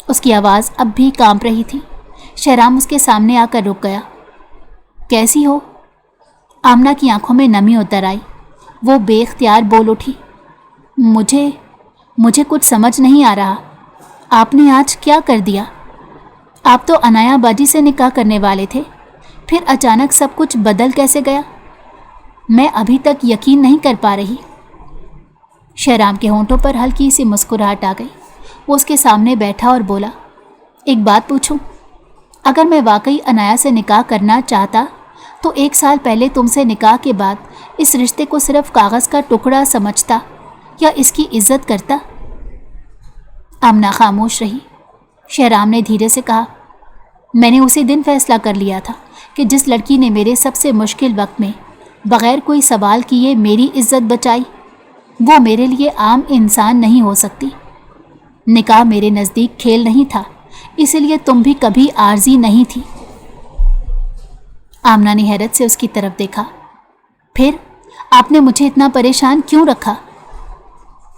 उसकी आवाज़ अब भी कांप रही थी। शेहराम उसके सामने आकर रुक गया। कैसी हो? आमना की आंखों में नमी उतर आई। वो बेख्तियार बोल उठी, मुझे कुछ समझ नहीं आ रहा। आपने आज क्या कर दिया? आप तो अनाया बाजी से निकाह करने वाले थे, फिर अचानक सब कुछ बदल कैसे गया? मैं अभी तक यकीन नहीं कर पा रही। शेहराम के होंठों पर हल्की सी मुस्कुराहट आ गई। वो उसके सामने बैठा और बोला, एक बात पूछूं? अगर मैं वाकई अनाया से निकाह करना चाहता तो 1 साल पहले तुमसे निकाह के बाद इस रिश्ते को सिर्फ कागज़ का टुकड़ा समझता या इसकी इज्जत करता? आमना खामोश रही। शेहराम ने धीरे से कहा, मैंने उसी दिन फैसला कर लिया था कि जिस लड़की ने मेरे सबसे मुश्किल वक्त में बग़ैर कोई सवाल किए मेरी इज्जत बचाई, वो मेरे लिए आम इंसान नहीं हो सकती। निकाह मेरे नज़दीक खेल नहीं था, इसलिए तुम भी कभी आर्जी नहीं थी। आमना ने हैरत से उसकी तरफ देखा। फिर आपने मुझे इतना परेशान क्यों रखा?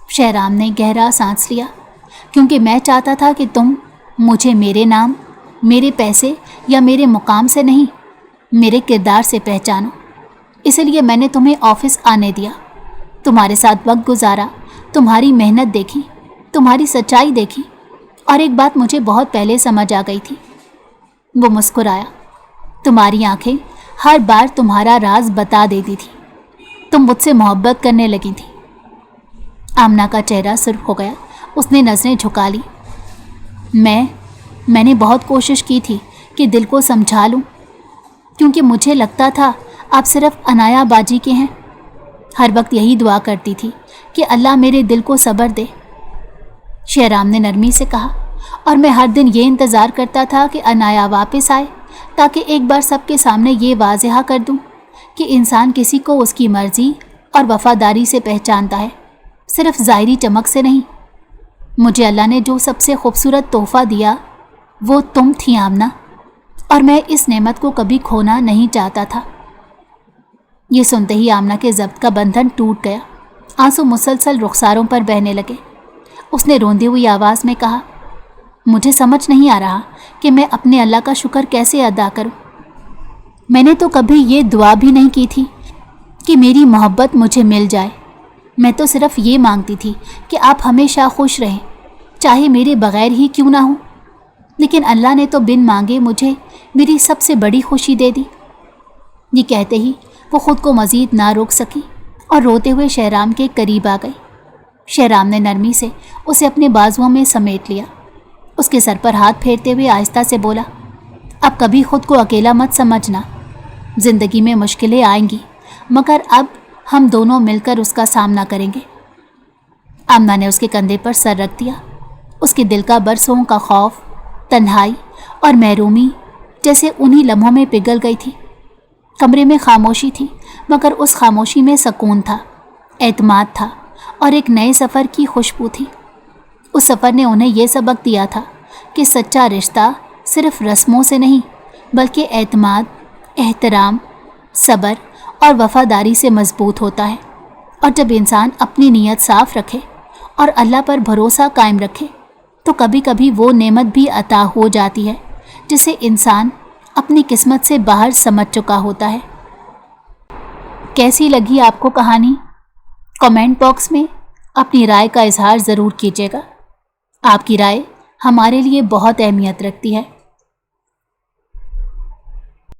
शेहराम ने गहरा सांस लिया। क्योंकि मैं चाहता था कि तुम मुझे मेरे नाम, मेरे पैसे या मेरे मुकाम से नहीं, मेरे किरदार से पहचानो। इसलिए मैंने तुम्हें ऑफिस आने दिया, तुम्हारे साथ वक्त गुजारा, तुम्हारी मेहनत देखी, तुम्हारी सच्चाई देखी, और एक बात मुझे बहुत पहले समझ आ गई थी। वो मुस्कुराया। तुम्हारी आंखें हर बार तुम्हारा राज बता देती थी। तुम मुझसे मोहब्बत करने लगी थी। आमना का चेहरा सुर्ख हो गया। उसने नज़रें झुका ली। मैंने बहुत कोशिश की थी कि दिल को समझा लूं, क्योंकि मुझे लगता था आप सिर्फ अनाया बाजी के हैं। ہر وقت یہی دعا کرتی تھی کہ اللہ میرے دل کو صبر دے۔ شہرام نے نرمی سے کہا، اور میں ہر دن یہ انتظار کرتا تھا کہ عنایا واپس آئے تاکہ ایک بار سب کے سامنے یہ واضح کر دوں کہ انسان کسی کو اس کی مرضی اور وفاداری سے پہچانتا ہے، صرف ظاہری چمک سے نہیں۔ مجھے اللہ نے جو سب سے خوبصورت تحفہ دیا وہ تم تھی آمنہ، اور میں اس نعمت کو کبھی کھونا نہیں چاہتا تھا۔ یہ سنتے ہی آمنہ کے ضبط کا بندھن ٹوٹ گیا، آنسو مسلسل رخساروں پر بہنے لگے۔ اس نے روندی ہوئی آواز میں کہا، مجھے سمجھ نہیں آ رہا کہ میں اپنے اللہ کا شکر کیسے ادا کروں۔ میں نے تو کبھی یہ دعا بھی نہیں کی تھی کہ میری محبت مجھے مل جائے۔ میں تو صرف یہ مانگتی تھی کہ آپ ہمیشہ خوش رہیں، چاہے میرے بغیر ہی کیوں نہ ہو۔ لیکن اللہ نے تو بن مانگے مجھے میری سب سے بڑی خوشی دے دی۔ یہ کہتے ہی وہ خود کو مزید نہ روک سکی اور روتے ہوئے شہرام کے قریب آ گئی۔ شہرام نے نرمی سے اسے اپنے بازوؤں میں سمیٹ لیا، اس کے سر پر ہاتھ پھیرتے ہوئے آہستہ سے بولا، اب کبھی خود کو اکیلا مت سمجھنا، زندگی میں مشکلیں آئیں گی مگر اب ہم دونوں مل کر اس کا سامنا کریں گے۔ آمنہ نے اس کے کندھے پر سر رکھ دیا۔ اس کے دل کا برسوں کا خوف، تنہائی اور محرومی جیسے انہی لمحوں میں پگھل گئی تھی۔ کمرے میں خاموشی تھی مگر اس خاموشی میں سکون تھا، اعتماد تھا اور ایک نئے سفر کی خوشبو تھی۔ اس سفر نے انہیں یہ سبق دیا تھا کہ سچا رشتہ صرف رسموں سے نہیں بلکہ اعتماد، احترام، صبر اور وفاداری سے مضبوط ہوتا ہے۔ اور جب انسان اپنی نیت صاف رکھے اور اللہ پر بھروسہ قائم رکھے تو کبھی کبھی وہ نعمت بھی عطا ہو جاتی ہے جسے انسان اپنی قسمت سے باہر سمجھ چکا ہوتا ہے۔ کیسی لگی آپ کو کہانی؟ کمنٹ باکس میں اپنی رائے کا اظہار ضرور کیجیے گا۔ آپ کی رائے ہمارے لیے بہت اہمیت رکھتی ہے۔